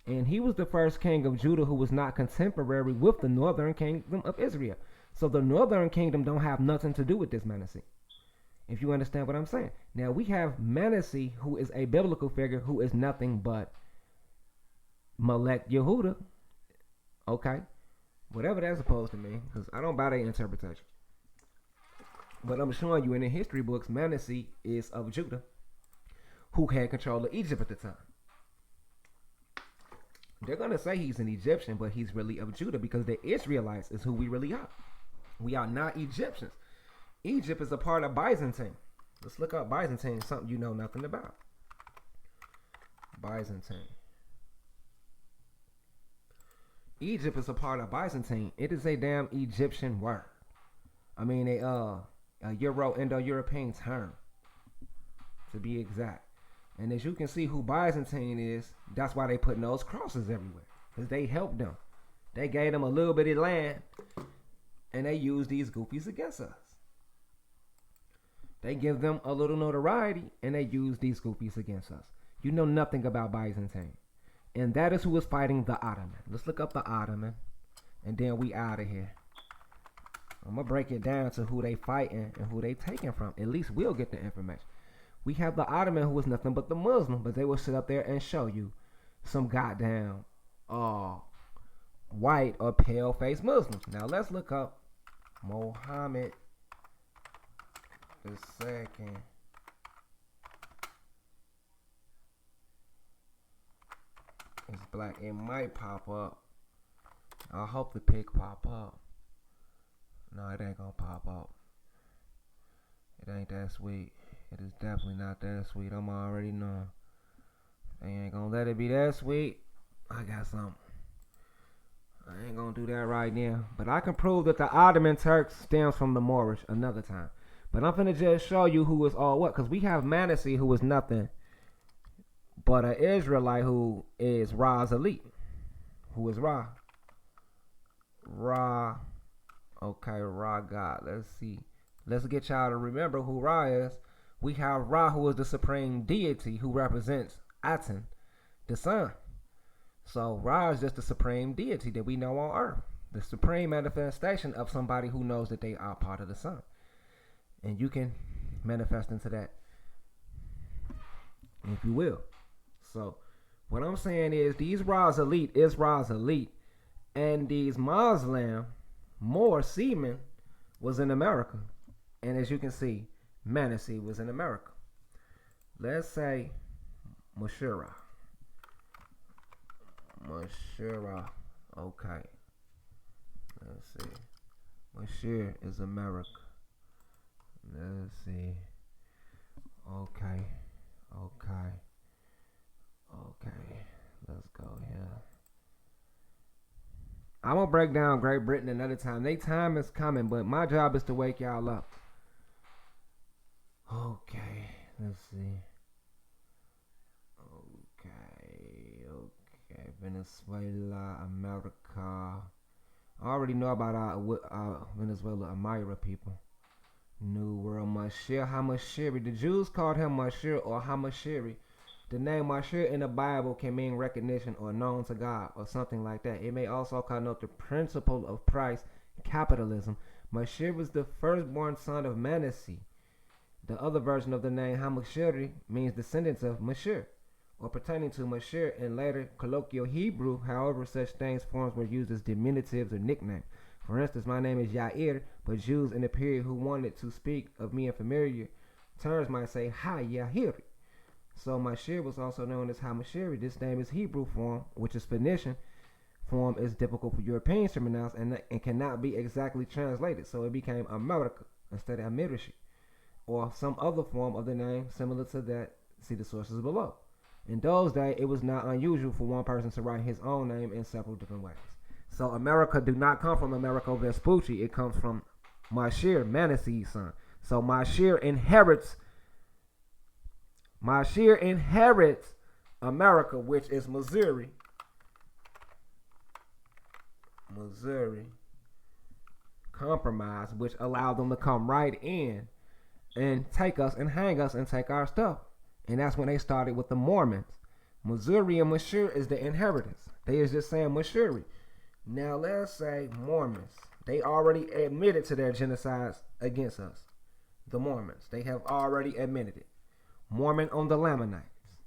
And he was the first king of Judah who was not contemporary with the northern kingdom of Israel. So the northern kingdom don't have nothing to do with this Manneseh, if you understand what I'm saying. Now we have Manneseh, who is a biblical figure, who is nothing but Melech Yehuda. Okay. Whatever that's supposed to mean, because I don't buy their interpretation. But I'm showing you in the history books, Manneseh is of Judah, who had control of Egypt at the time. They're going to say he's an Egyptian, but he's really of Judah because the Israelites is who we really are. We are not Egyptians. Egypt is a part of Byzantine. Let's look up Byzantine, something you know nothing about. Byzantine. Egypt is a part of Byzantine. It is a damn Egyptian word. I mean, a Indo-European term, to be exact. And as you can see who Byzantine is, that's why they putting those crosses everywhere. Because they helped them. They gave them a little bit of land, and they used these goofies against us. They give them a little notoriety, and they use these goofies against us. You know nothing about Byzantine. And that is who was fighting the Ottoman. Let's look up the Ottoman, and then we out of here. I'm going to break it down to who they fighting and who they taking from. At least we'll get the information. We have the Ottoman, who was nothing but the Muslim, but they will sit up there and show you some goddamn white or pale-faced Muslims. Now let's look up Mohammed II. It's black. It might pop up. I hope the pic pop up. No, it ain't gonna pop up. It ain't that sweet. It is definitely not that sweet. I'm already knowing. They ain't gonna let it be that sweet. I got something. I ain't gonna do that right now. But I can prove that the Ottoman Turks stems from the Moorish another time. But I'm finna just show you who is all what. Because we have Manneseh, who is nothing but an Israelite, who is Ra's elite. Who is Ra? Ra. Okay, Ra God. Let's see. Let's get y'all to remember who Ra is. We have Ra, who is the supreme deity, who represents Aten, the sun. So Ra is just the supreme deity that we know on earth. The supreme manifestation of somebody who knows that they are part of the sun. And you can manifest into that, if you will. So what I'm saying is these Ra's elite is Ra's elite. And these Muslim Moor seamen was in America. And as you can see, Manneseh was in America. Let's say Machira. Okay. Let's see. Machira is America. Let's see. Okay. Let's go here. I'm gonna break down Great Britain another time. They time is coming, but my job is to wake y'all up. Okay, let's see. Okay, Venezuela, America. I already know about our Venezuela, Amira people. New World, Machira, Hamashiri. The Jews called him Machira or Hamashiri. The name Machira in the Bible can mean recognition or known to God or something like that. It may also connote the principle of price capitalism. Machira was the firstborn son of Manneseh. The other version of the name Hamashiri means descendants of Machir or pertaining to Machir in later colloquial Hebrew. However, such things forms were used as diminutives or nicknames. For instance, my name is Yair, but Jews in the period who wanted to speak of me in familiar terms might say Ha Yahiri. So Machir was also known as Hamashiri. This name is Hebrew form, which is Phoenician form, is difficult for Europeans to pronounce and cannot be exactly translated. So it became America instead of Amirishi, or some other form of the name similar to that. See the sources below. In those days, it was not unusual for one person to write his own name in several different ways. So America do not come from Americo Vespucci. It comes from Machir, Manneseh's son. So Machir inherits America, which is Missouri. Compromise, which allowed them to come right in and take us and hang us and take our stuff. And that's when they started with the Mormons. Missouri and Machir is the inheritance. They is just saying Missouri. Now let's say Mormons. They already admitted to their genocides against us. The Mormons. They have already admitted it. Mormon on the Lamanites.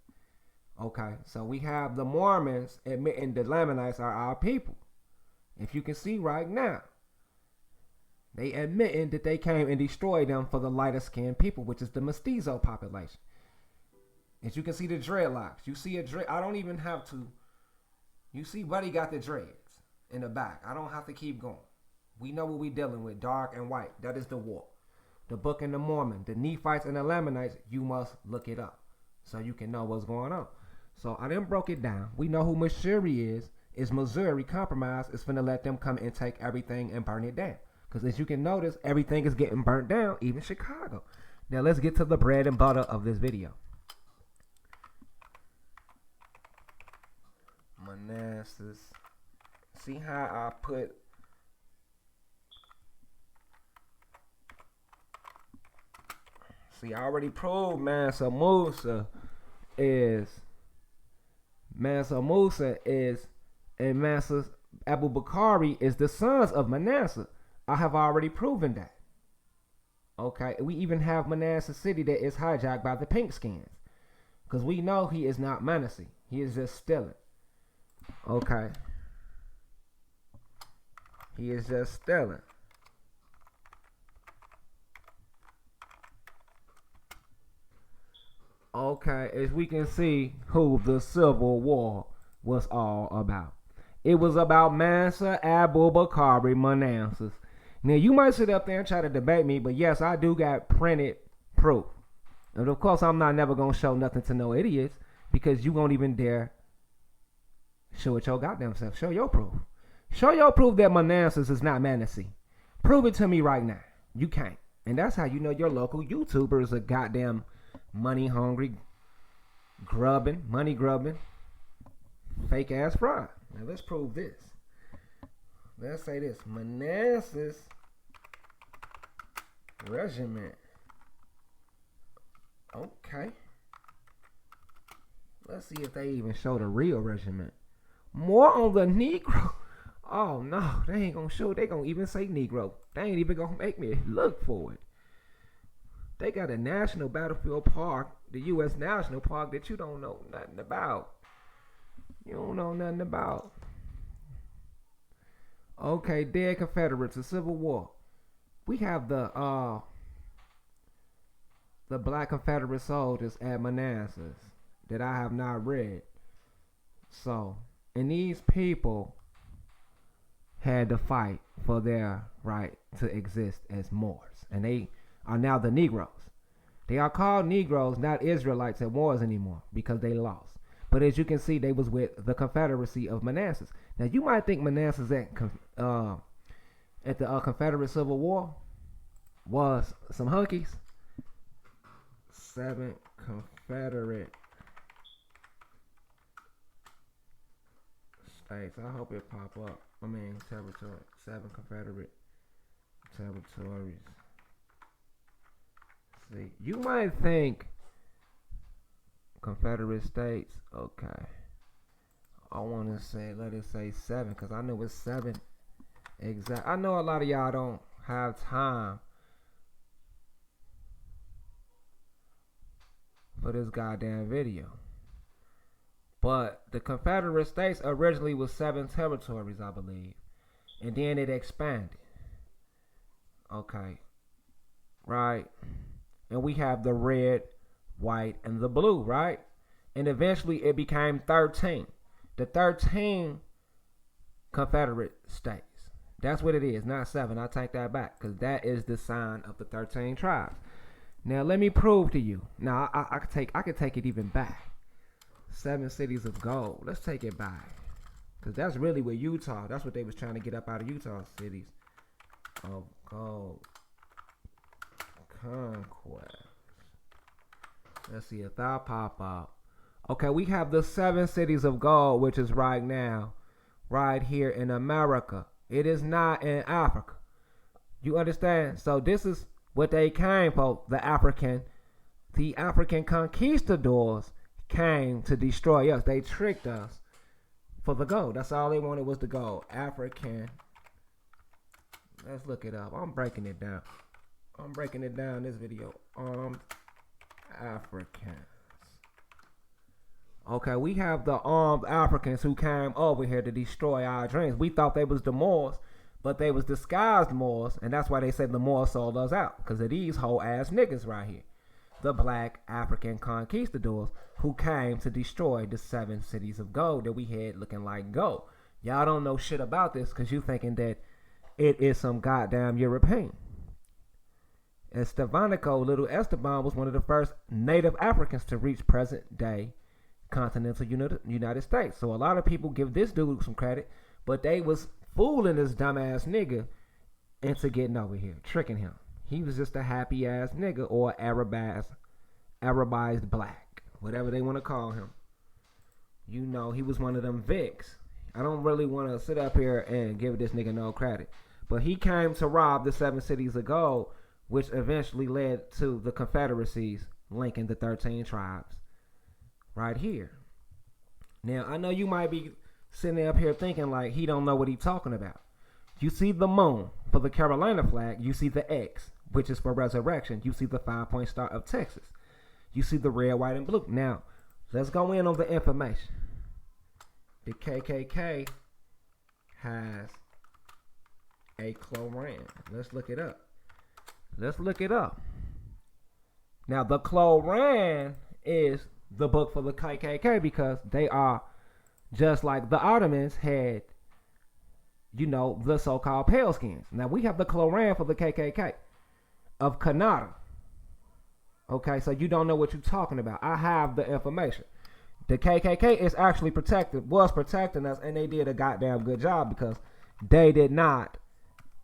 Okay, so we have the Mormons admitting the Lamanites are our people. If you can see right now, they admitting that they came and destroyed them for the lighter skinned people, which is the mestizo population. As you can see the dreadlocks. You see I don't even have to. You see Buddy got the dreads in the back. I don't have to keep going. We know what we dealing with, dark and white. That is the war. The Book and the Mormon, the Nephites and the Lamanites, you must look it up so you can know what's going on. So I done broke it down. We know who Missouri is. Is Missouri compromise is finna let them come and take everything and burn it down. Because as you can notice, everything is getting burnt down, even Chicago. Now let's get to the bread and butter of this video. Manneseh. See how I put I already proved Mansa Musa is and Mansa Abu Bakari is the sons of Manneseh. I have already proven that. Okay, we even have Manneseh City that is hijacked by the pink skins. Because we know he is not Manneseh. He is just stealing. Okay. He is just stealing. Okay, as we can see who the Civil War was all about. It was about Mansa Abu Bakari Manneseh. Now you might sit up there and try to debate me, but yes, I do got printed proof. And of course, I'm not never gonna show nothing to no idiots because you won't even dare show it your goddamn self. Show your proof. Show your proof that Manneseh is not Manneseh. Prove it to me right now. You can't. And that's how you know your local YouTubers are goddamn money hungry, money grubbing, fake ass fraud. Now let's prove this. Let's say this. Manneseh's regiment. Okay. Let's see if they even show the real regiment. More on the Negro. Oh no, they ain't gonna show. They gonna even say Negro. They ain't even gonna make me look for it. They got a national battlefield park, the U.S. National Park, that you don't know nothing about. You don't know nothing about. Okay, dead Confederates, the Civil War. We have the Black Confederate soldiers at Manneseh that I have not read. So, and these people had to fight for their right to exist as Moors, and they are now the Negroes. They are called Negroes, not Israelites and Moors anymore, because they lost. But as you can see, they was with the Confederacy of Manneseh. Now you might think Manneseh at the Confederate Civil War was some hunkies. 7 Confederate states. I hope it pop up. I mean territory. 7 Confederate territories. See, you might think Confederate states. Okay, I want to say, let it say 7, because I know it's 7 exact. I know a lot of y'all don't have time for this goddamn video, but the Confederate states originally was 7 territories, I believe, and then it expanded. Okay, right, and we have the red, white, and the blue, right? And eventually it became 13. The 13 Confederate states. That's what it is, not 7. I take that back, because that is the sign of the 13 tribes. Now let me prove to you. Now I could take it even back. 7 cities of gold. Let's take it back, because that's really what Utah. That's what they was trying to get up out of Utah, cities of gold. Conquest. Let's see if that pop up. Okay, we have the 7 cities of gold, which is right now, right here in America. It is not in Africa. You understand? So this is what they came for. The African conquistadors came to destroy us. They tricked us for the gold. That's all they wanted, was the gold. African. Let's look it up. I'm breaking it down. I'm breaking it down in this video. Armed Africans. Okay, we have the armed Africans who came over here to destroy our dreams. We thought they was the Moors, but they was disguised Moors, and that's why they said the Moors sold us out, because of these whole ass niggas right here. The black African conquistadors who came to destroy the 7 cities of gold that we had looking like gold. Y'all don't know shit about this, because you thinking that it is some goddamn European. Estevanico, little Esteban, was one of the first native Africans to reach present-day continental United States. So a lot of people give this dude some credit, but they was fooling this dumbass nigga into getting over here, tricking him. He was just a happy-ass nigga, or Arabized black, whatever they want to call him. You know, he was one of them Vicks. I don't really want to sit up here and give this nigga no credit, but he came to rob the 7 cities of gold, which eventually led to the confederacies linking the 13 tribes right here. Now, I know you might be sitting up here thinking like he don't know what he's talking about. You see the moon for the Carolina flag. You see the X, which is for resurrection. You see the 5-point star of Texas. You see the red, white, and blue. Now, let's go in on the information. The KKK has a Cloran. Let's look it up. Let's look it up. Now, the Cloran is the book for the KKK, because they are just like the Ottomans had, you know, the so-called pale skins. Now, we have the Cloran for the KKK of Canada. Okay, so you don't know what you're talking about. I have the information. The KKK is actually was protecting us, and they did a goddamn good job, because they did not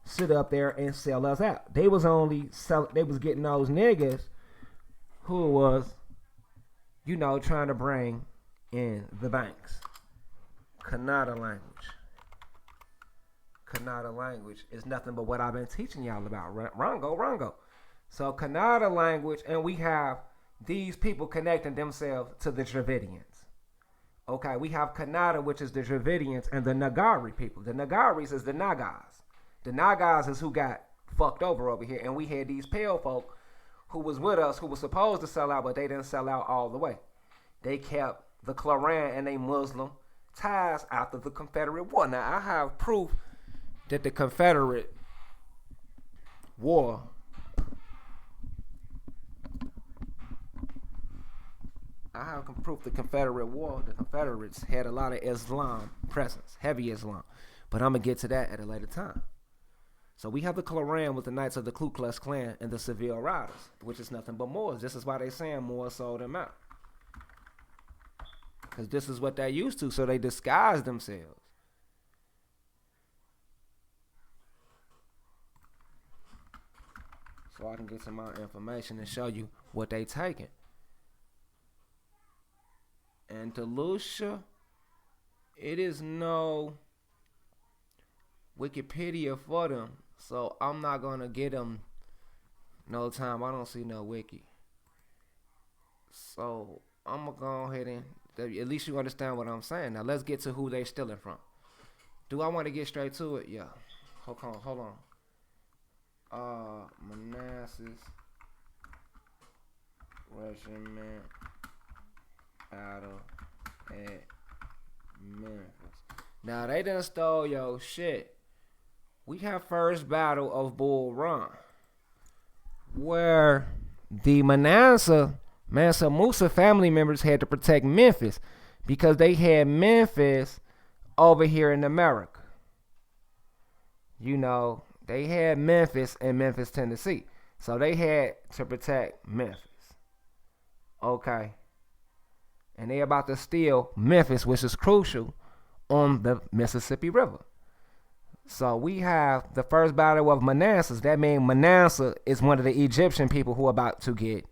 sit up there and sell us out. They was getting those niggas who was, you know, trying to bring in the banks. Kannada language is nothing but what I've been teaching y'all about. Rongo. So Kannada language, and we have these people connecting themselves to the Dravidians. Okay, we have Kannada, which is the Dravidians, and the Nagari people. The Nagaris is the Nagas. The Nagas is who got fucked over here, and we had these pale folk who was with us, who was supposed to sell out, but they didn't sell out all the way. They kept the Quran and they Muslim ties after the Confederate War. Now, I have proof that the Confederate war I have proof the Confederate war, the Confederates had a lot of Islam presence, heavy Islam. But I'm going to get to that at a later time. So we have the Koran with the Knights of the Ku Klux Klan and the Seville Riders, which is nothing but Moors. This is why they saying Moors sold them out. Because this is what they used to, so they disguised themselves. So I can get some more information and show you what they taking. And to Lucia, it is no Wikipedia for them, so I'm not gonna get them no time. I don't see no wiki, so I'm gonna go ahead and at least you understand what I'm saying. Now let's get to who they stealing from. Do I want to get straight to it? Yeah. Hold on. Manneseh Regiment battle at Memphis. Now they done stole your shit. We have first battle of Bull Run, where the Mansa Musa family members had to protect Memphis because they had Memphis over here in America. You know, they had Memphis in Memphis, Tennessee. So they had to protect Memphis. Okay. And they about to steal Memphis, which is crucial, on the Mississippi River. So we have the first battle of Manneseh. That means Manneseh is one of the Egyptian people who are about to get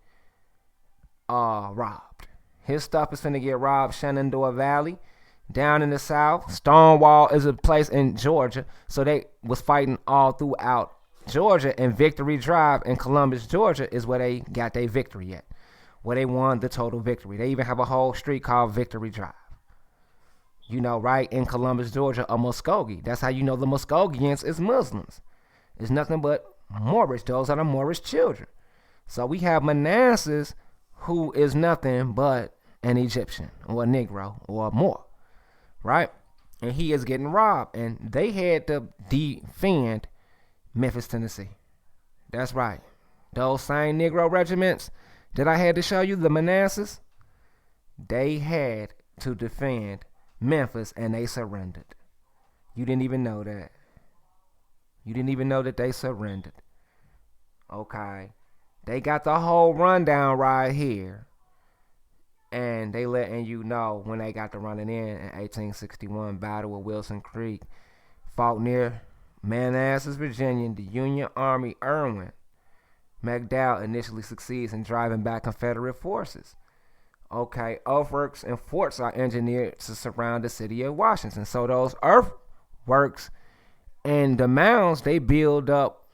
robbed. His stuff is finna get robbed. Shenandoah Valley, down in the south. Stonewall is a place in Georgia. So they was fighting all throughout Georgia. And Victory Drive in Columbus, Georgia is where they got their victory at, where they won the total victory. They even have a whole street called Victory Drive. You know, right in Columbus, Georgia, a Muskogee. That's how you know the Muskogeans is Muslims. It's nothing but Moorish. Those are the Moorish children. So we have Manneseh, who is nothing but an Egyptian or a Negro or a Moor, right? And he is getting robbed. And they had to defend Memphis, Tennessee. That's right. Those same Negro regiments that I had to show you, the Manneseh, they had to defend Memphis, and they surrendered. You didn't even know that. You didn't even know that they surrendered. Okay. They got the whole rundown right here. And they letting you know when they got to running in 1861, Battle of Wilson Creek. Fought near Manneseh, Virginia. The Union Army Irwin McDowell initially succeeds in driving back Confederate forces. Okay, earthworks and forts are engineered to surround the city of Washington. So those earthworks and the mounds, they build up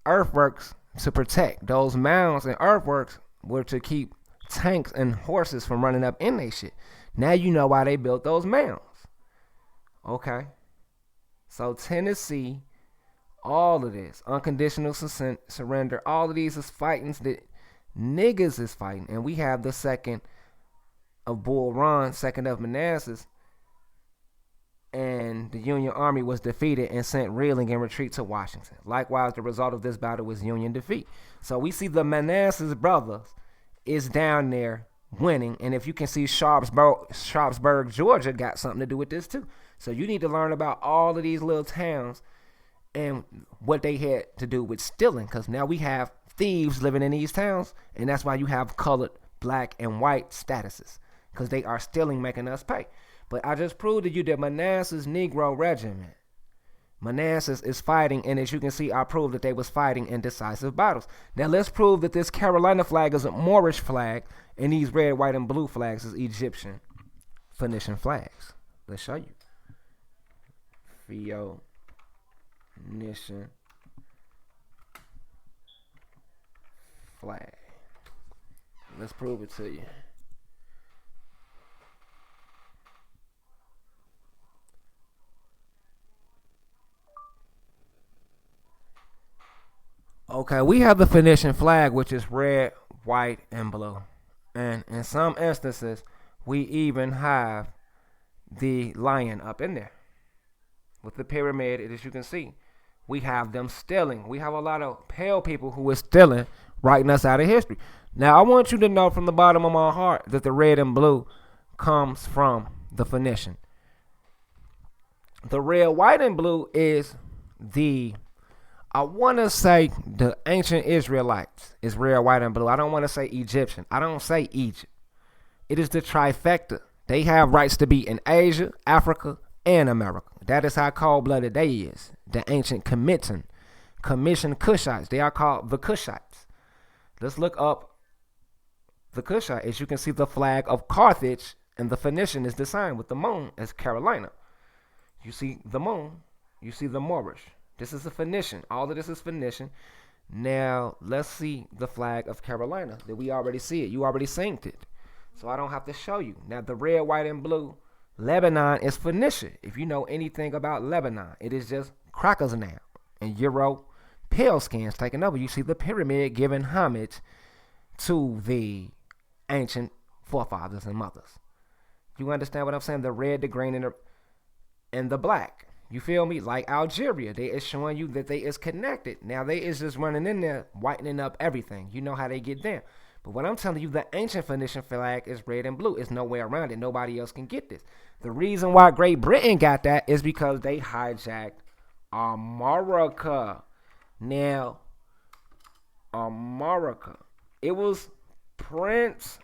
earthworks to protect. Those mounds and earthworks were to keep tanks and horses from running up in they shit. Now you know why they built those mounds. Okay. So Tennessee, all of this, unconditional surrender, all of these is fighting that niggas is fighting. And we have the second of Bull Run, second of Manneseh, and the Union Army was defeated and sent reeling in retreat to Washington. Likewise, the result of this battle was Union defeat. So we see the Manneseh brothers is down there winning. And if you can see Sharpsburg, Georgia got something to do with this too. So you need to learn about all of these little towns and what they had to do with stealing. Because now we have thieves living in these towns. And that's why you have colored, black, and white statuses. Because they are stealing, making us pay. But I just proved to you that Manneseh's Negro Regiment, Manneseh is fighting, and as you can see, I proved that they was fighting in decisive battles. Now let's prove that this Carolina flag is a Moorish flag, and these red, white, and blue flags is Egyptian Phoenician flags. Let's show you. Phoenician flag. Let's prove it to you. Okay, we have the Phoenician flag, which is red, white, and blue. And in some instances, we even have the lion up in there. with the pyramid, as you can see, we have them stealing. We have a lot of pale people who are stealing, writing us out of history. Now, I want you to know from the bottom of my heart that the red and blue comes from the Phoenician. The red, white, and blue is I want to say the ancient Israelites is red, white, and blue. I don't want to say Egyptian. I don't say Egypt. It is the trifecta. They have rights to be in Asia, Africa, and America. That is how cold-blooded they is. The ancient commission Kushites. They are called the Kushites. Let's look up the Kushite. As you can see, the flag of Carthage and the Phoenician is designed with the moon as Carolina. You see the moon. You see the Moorish. This is a Phoenician. All of this is Phoenician. Now, let's see the flag of Carolina. That we already see it. You already synced it. So I don't have to show you. Now, the red, white, and blue, Lebanon is Phoenicia. If you know anything about Lebanon, it is just crackers now. And Euro pale skins taking over. You see the pyramid giving homage to the ancient forefathers and mothers. You understand what I'm saying? The red, the green, and the black. You feel me? Like Algeria, they is showing you that they is connected. Now they is just running in there, whitening up everything. You know how they get there. But what I'm telling you, the ancient Phoenician flag is red and blue. There's no way around it. Nobody else can get this. The reason why Great Britain got that is because they hijacked America. Now, America. It was Prince,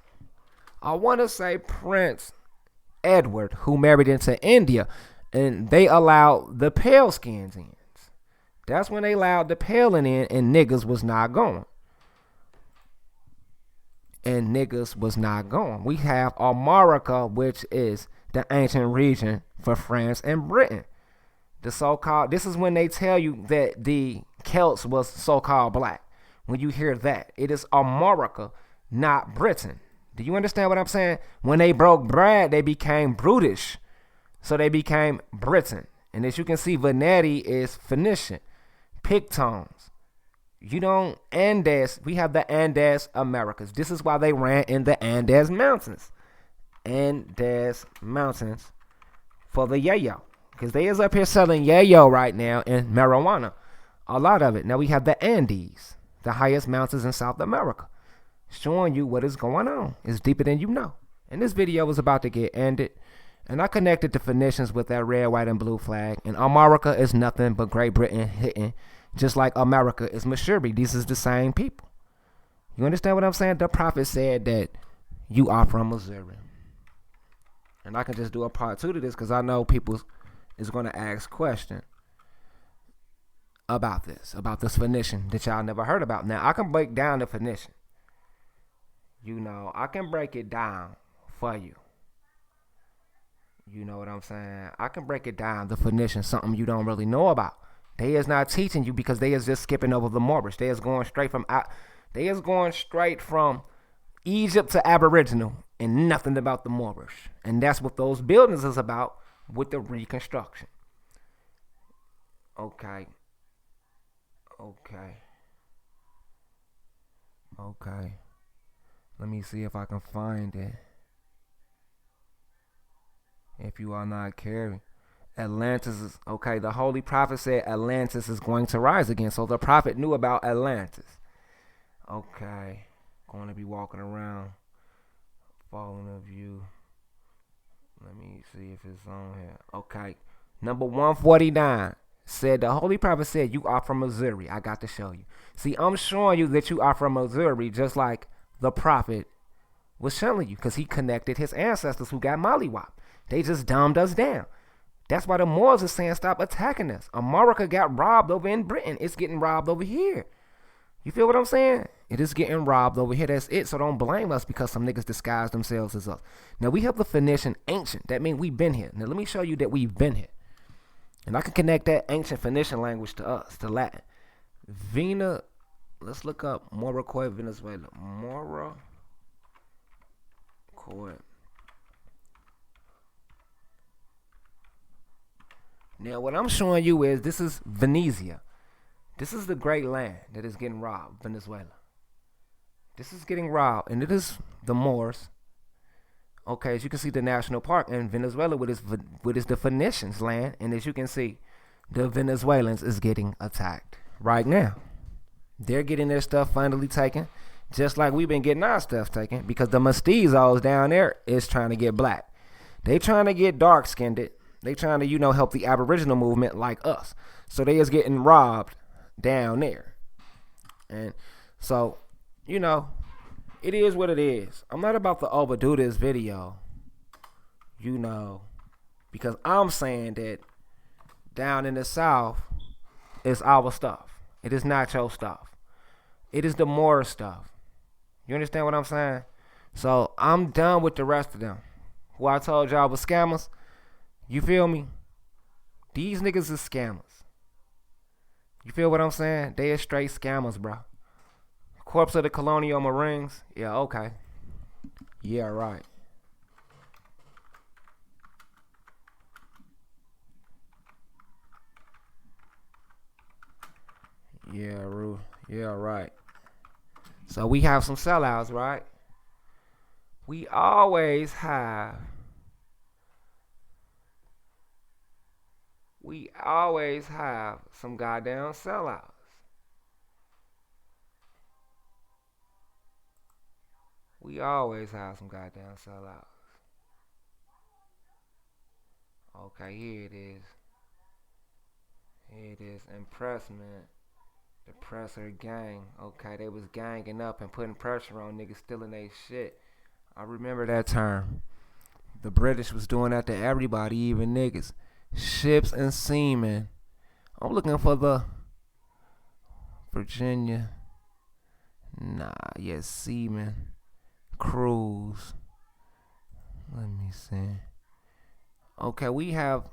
I want to say Prince Edward, who married into India. And they allowed the pale skins in. That's when they allowed the paling in, and niggas was not going. We have America, which is the ancient region for France and Britain. The so-called, this is when they tell you that the Celts was so-called black. When you hear that, it is America, not Britain. Do you understand what I'm saying? When they broke bread, they became brutish. So they became Britain. And as you can see, Venetti is Phoenician. Pictones. Andes, we have the Andes Americas. This is why they ran in the Andes Mountains. Andes Mountains for the yayo. Because they is up here selling yayo right now and marijuana. A lot of it. Now we have the Andes, the highest mountains in South America. Showing you what is going on. It's deeper than you know. And this video is about to get ended. And I connected the Phoenicians with that red, white, and blue flag. And America is nothing but Great Britain hitting. Just like America is Missouri. These is the same people. You understand what I'm saying? The prophet said that you are from Missouri. And I can just do a part 2 to this because I know people is going to ask questions about this Phoenician that y'all never heard about. Now, I can break down the Phoenician. I can break it down for you. You know what I'm saying? I can break it down, the Phoenician, something you don't really know about. They is not teaching you because they is just skipping over the Moorish. They is going straight from Egypt to Aboriginal and nothing about the Moorish. And that's what those buildings is about with the reconstruction. Okay. Let me see if I can find it. If you are not caring. Atlantis is, okay, the Holy Prophet said Atlantis is going to rise again. So the prophet knew about Atlantis. Okay. Going to be walking around. Following a view. Let me see if it's on here. Okay. Number 149 said, the Holy Prophet said, you are from Missouri. I got to show you. See, I'm showing you that you are from Missouri just like the prophet was showing you because he connected his ancestors who got mollywopped. They just dumbed us down. That's why the Moors are saying stop attacking us. America got robbed over in Britain. It's getting robbed over here. You feel what I'm saying? It is getting robbed over here. That's it. So don't blame us because some niggas disguise themselves as us. Now we have the Phoenician ancient. That means we've been here. Now let me show you that we've been here. And I can connect that ancient Phoenician language to us, to Latin. Let's look up moriscoe, Venezuela. Moriscoe. Now, what I'm showing you is this is Venezia. This is the great land that is getting robbed, Venezuela. This is getting robbed, and it is the Moors. Okay, as you can see, the national park in Venezuela, what is the Phoenicians' land, and as you can see, the Venezuelans is getting attacked right now. They're getting their stuff finally taken, just like we've been getting our stuff taken, because the mestizos down there is trying to get black. They trying to get dark skinned. They trying to, help the Aboriginal movement like us. So they is getting robbed down there. And so, it is what it is. I'm not about to overdo this video, because I'm saying that down in the South is our stuff. It is not your stuff. It is the Moor stuff. You understand what I'm saying? So I'm done with the rest of them, who I told y'all was scammers. You feel me? These niggas is scammers. You feel what I'm saying? They are straight scammers, bro. Corpse of the Colonial Marines? Yeah, okay. Yeah, right. Yeah, right. So we have some sellouts, right? We always have some goddamn sellouts. We always have some goddamn sellouts. Okay, here it is. Here it is. Impressment. The presser gang. Okay, they was ganging up and putting pressure on niggas stealing their shit. I remember that term. The British was doing that to everybody, even niggas. Ships and seamen. I'm looking for the Virginia. Seamen. Crews. Let me see. Okay, we have.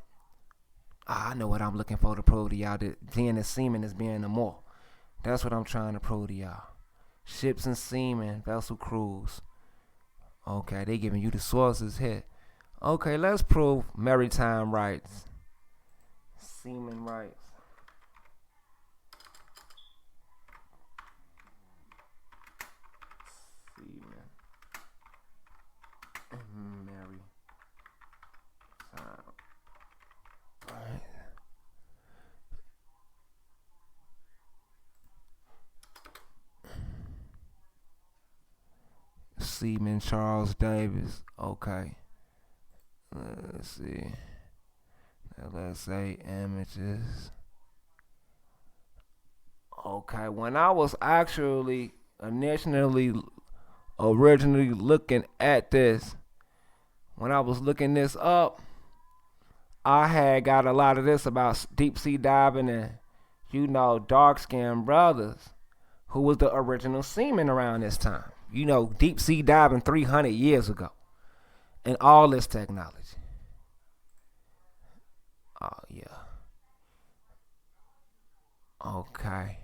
I know what I'm looking for to prove to y'all that being a seaman is being a more. That's what I'm trying to prove to y'all. Ships and seamen, vessel crews. Okay, they giving you the sources here. Okay, let's prove maritime rights. Seaman rights. Seaman. Maritime. Right. Seaman Charles Davis. Okay. Let's see. Now let's say images. Okay, when I was actually originally looking at this, when I was looking this up, I had got a lot of this about deep sea diving and, dark skinned brothers who was the original seamen around this time. Deep sea diving 300 years ago. And all this technology. Oh, yeah. Okay.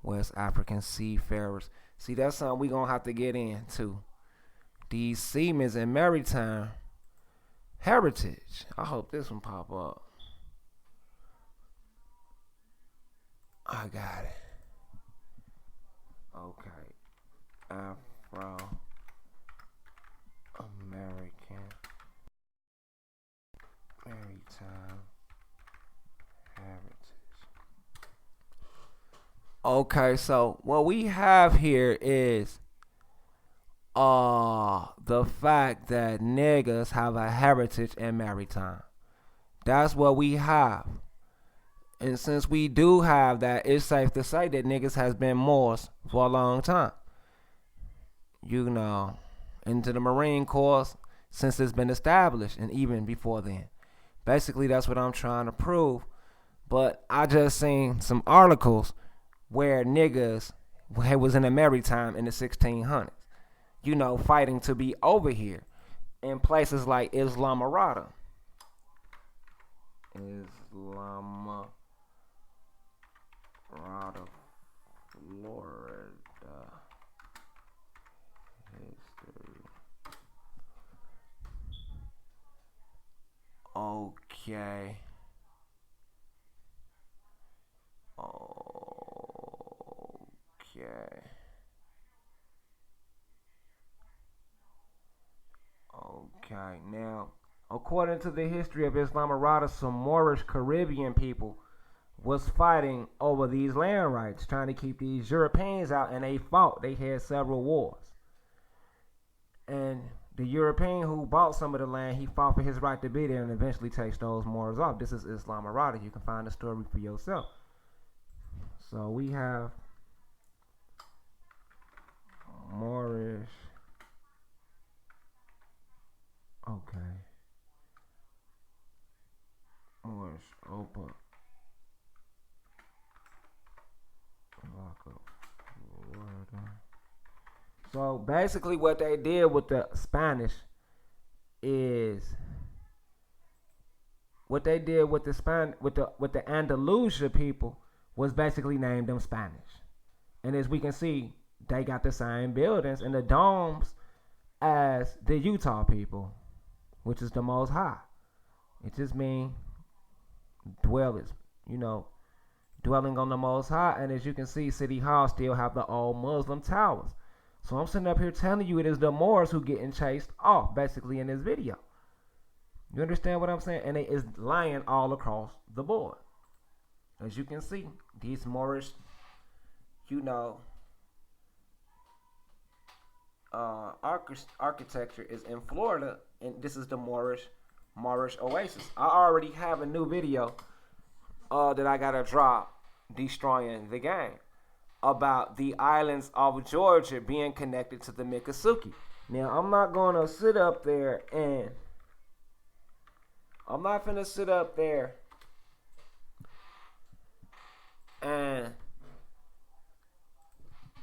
West African seafarers. See, that's something we gonna have to get into. These seamen and maritime heritage. I hope this one pop up. I got it. Okay. Afro American maritime heritage. Okay, so what we have here is the fact that niggas have a heritage in maritime. That's what we have. And since we do have that, it's safe to say that niggas has been Moors for a long time. Into the Marine Corps since it's been established, and even before then. Basically, that's what I'm trying to prove. But I just seen some articles where niggas was in the maritime in the 1600s, fighting to be over here in places like Islamorada. Islamorada, Florida. History. Okay. Okay. Now, According to the history of Islamorada, some Moorish Caribbean people was fighting over these land rights, trying to keep these Europeans out, and they fought. They had several wars. And the European who bought some of the land, he fought for his right to be there and eventually takes those Moors off. This is Islamorada. You can find the story for yourself. So we have Moorish. Okay. Moorish open. Lock up. So basically what they did with the Spanish is what they did with the Andalusia people was basically named them Spanish. And as we can see, they got the same buildings and the domes as the Utah people, which is the Most High. It just means dwellers, dwelling on the Most High. And as you can see, City Hall still have the old Muslim towers. So I'm sitting up here telling you it is the Moors who getting chased off, basically, in this video. You understand what I'm saying? And it is lying all across the board. As you can see, these Moorish, architecture is in Florida, and this is the Moorish oasis. I already have a new video that I gotta drop, destroying the game, about the islands of Georgia being connected to the Miccosukee. Now, I'm not gonna sit up there and I'm not finna sit up there and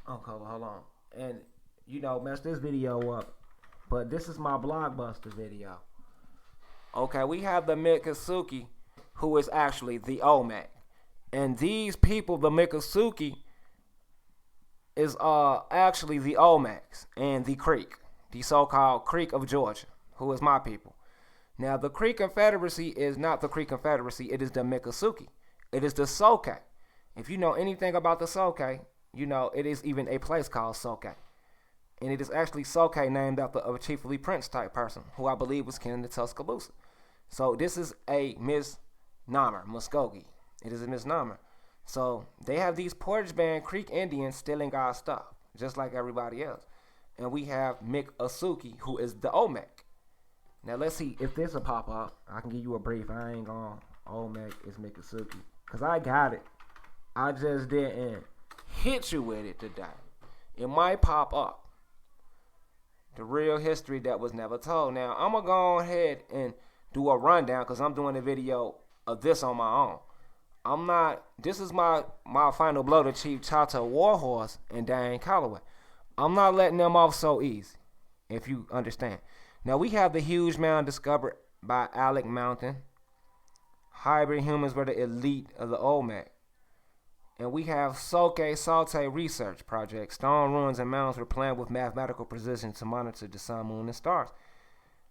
hold on, and mess this video up. But this is my blockbuster video. Okay, we have the Miccosukee, who is actually the Olmec, and these people, the Miccosukee, is actually the Olmecs and the Creek, the so-called Creek of Georgia, who is my people. Now, the Creek Confederacy is not the Creek Confederacy. It is the Miccosukee. It is the Soke. If you know anything about the Soke, it is even a place called Soke. And it is actually Soke named after a chiefly prince type person, who I believe was kin to Tuscaloosa. So this is a misnomer, Muskogee. It is a misnomer. So they have these Portage Band Creek Indians stealing our stuff, just like everybody else. And we have Miccosukee, who is the Olmec. Now let's see if this will pop up. I can give you a brief. I ain't gonna Olmec is Miccosukee, because I got it. I just didn't hit you with it today. It might pop up. The real history that was never told. Now I'm gonna go ahead and do a rundown, because I'm doing a video of this on my own. This is my final blow to Chief Chata Warhorse and Dane Calloway. I'm not letting them off so easy, if you understand. Now we have the huge mound discovered by Alec Mountain. Hybrid humans were the elite of the Olmec. And we have Soke Salte Research Project. Stone ruins and mounds were planned with mathematical precision to monitor the sun, moon, and stars.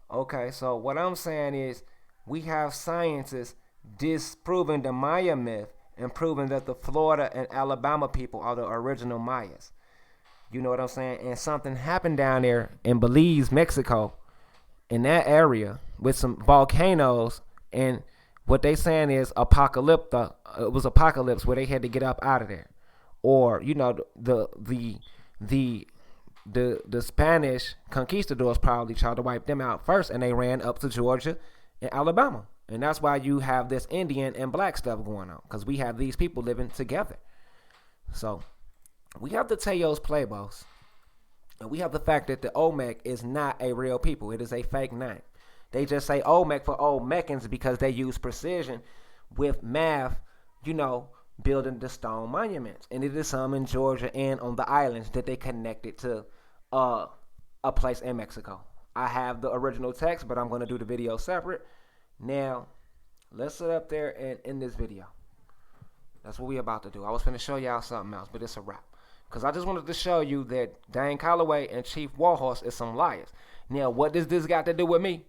Okay, so what I'm saying is we have scientists disproving the Maya myth and proving that the Florida and Alabama people are the original Mayas. You know what I'm saying? And something happened down there in Belize, Mexico, in that area with some volcanoes, and what they saying is apocalypse. It was apocalypse where they had to get up out of there, or the Spanish conquistadors probably tried to wipe them out first, and they ran up to Georgia and Alabama. And that's why you have this Indian and black stuff going on, because we have these people living together. So we have the Teos Plebos, and we have the fact that the Olmec is not a real people. It is a fake name. They just say Olmec for Olmecans because they use precision with math, building the stone monuments. And it is some in Georgia and on the islands that they connected to a place in Mexico. I have the original text, but I'm going to do the video separate. Now, let's sit up there and end this video. That's what we about to do. I was going to show y'all something else, but it's a wrap. Because I just wanted to show you that Dane Calloway and Chief Warhorse is some liars. Now, what does this got to do with me?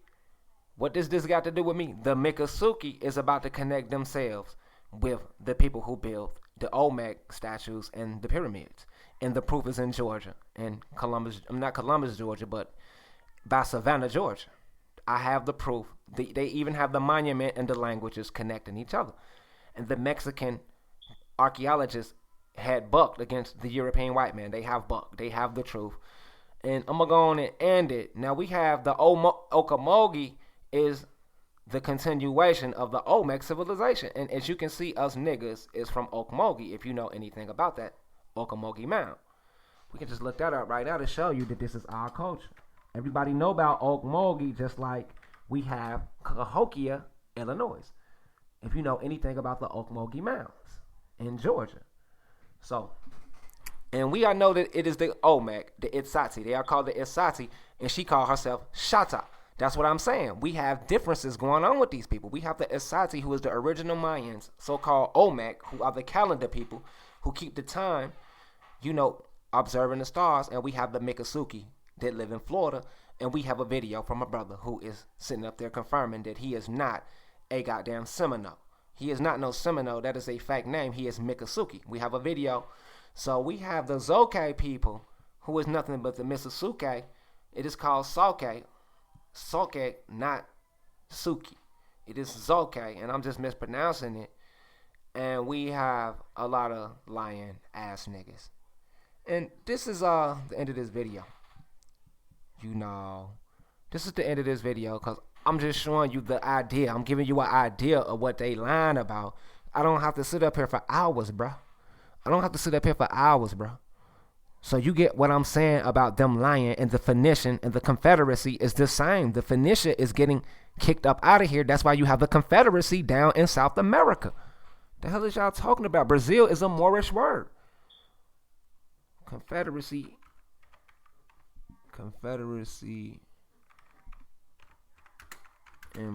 What does this got to do with me? The Miccosukee is about to connect themselves with the people who built the Olmec statues and the pyramids. And the proof is in Georgia. And Columbus, not Columbus, Georgia, but by Savannah, Georgia. I have the proof They even have the monument and the languages connecting each other. And the Mexican archaeologists had bucked against the European white man. They have bucked. They have the truth. And I'm going to go on and end it. Now we have the Okamogi is the continuation of the Olmec civilization. And as you can see, us niggas is from Okamogi, if you know anything about that Okamogi mound. We can just look that up right now to show you that this is our culture. Everybody know about Okamogi, just like we have Cahokia, Illinois. If you know anything about the Okamogi mounds in Georgia. So, and we all know that it is the Olmec, the Itsati. They are called the Itsati, and she called herself Shata. That's what I'm saying. We have differences going on with these people. We have the Itsati, who is the original Mayans, so-called Olmec, who are the calendar people, who keep the time, you know, observing the stars. And we have the Miccosukee that live in Florida. And we have a video from a brother who is sitting up there confirming that he is not a goddamn Seminole. He is not no Seminole. That is a fake name. He is Miccosukee. We have a video. So we have the Zoque people, who is nothing but the Mississauga. It is called Soke. Soke, not Suki. It is Zoque, and I'm just mispronouncing it. And we have a lot of lying ass niggas. And this is the end of this video. You know, this is the end of this video because I'm just showing you the idea. I'm giving you an idea of what they lying about. I don't have to sit up here for hours, bro. I don't have to sit up here for hours, bro. So you get what I'm saying about them lying, and the Phoenician and the Confederacy is the same. The Phoenicia is getting kicked up out of here. That's why you have the Confederacy down in South America. The hell is y'all talking about? Brazil is a Moorish word. Confederacy in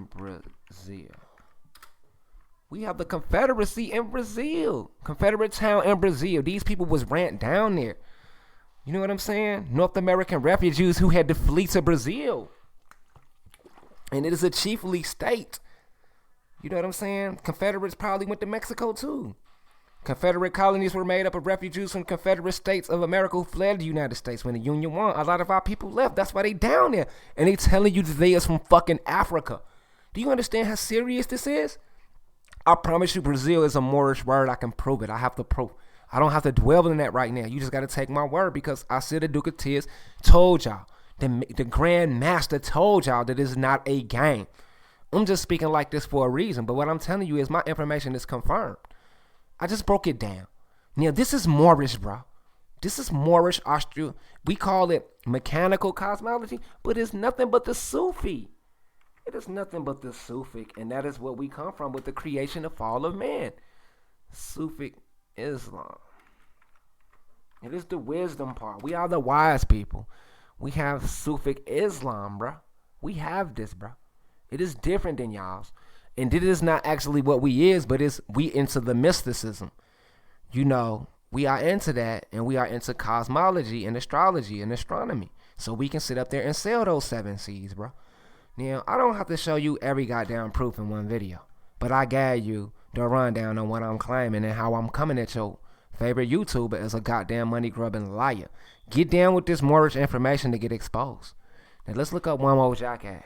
Brazil. We have the Confederacy in Brazil. Confederate town in Brazil. These people was ran down there. You know what I'm saying? North American refugees who had to flee to Brazil. And it is a chiefly state. You know what I'm saying? Confederates probably went to Mexico too. Confederate colonies were made up of refugees from Confederate states of America who fled the United States when the Union won. A lot of our people left. That's why they down there. And they telling you that they is from fucking Africa. Do you understand how serious this is? I promise you Brazil is a Moorish word. I can prove it. I have to prove. I don't have to dwell in that right now. You just got to take my word because I said the Duke of Tears told y'all. The Grand Master told y'all that it's not a game. I'm just speaking like this for a reason. But what I'm telling you is my information is confirmed. I just broke it down. Now, this is Moorish, bro. This is Moorish Austria. We call it mechanical cosmology, but it's nothing but the Sufi. It is nothing but the Sufic, and that is what we come from with the creation and fall of man. Sufic Islam. It is the wisdom part. We are the wise people. We have Sufic Islam, bro. We have this, bro. It is different than y'all's. And it is not actually what we is, but it's we into the mysticism. You know, we are into that, and we are into cosmology and astrology and astronomy. So we can sit up there and sell those 7 seas, bro. Now, I don't have to show you every goddamn proof in one video, but I gave you the rundown on what I'm claiming and how I'm coming at your favorite YouTuber as a goddamn money-grubbing liar. Get down with this Moorish information to get exposed. Now, let's look up one more jackass.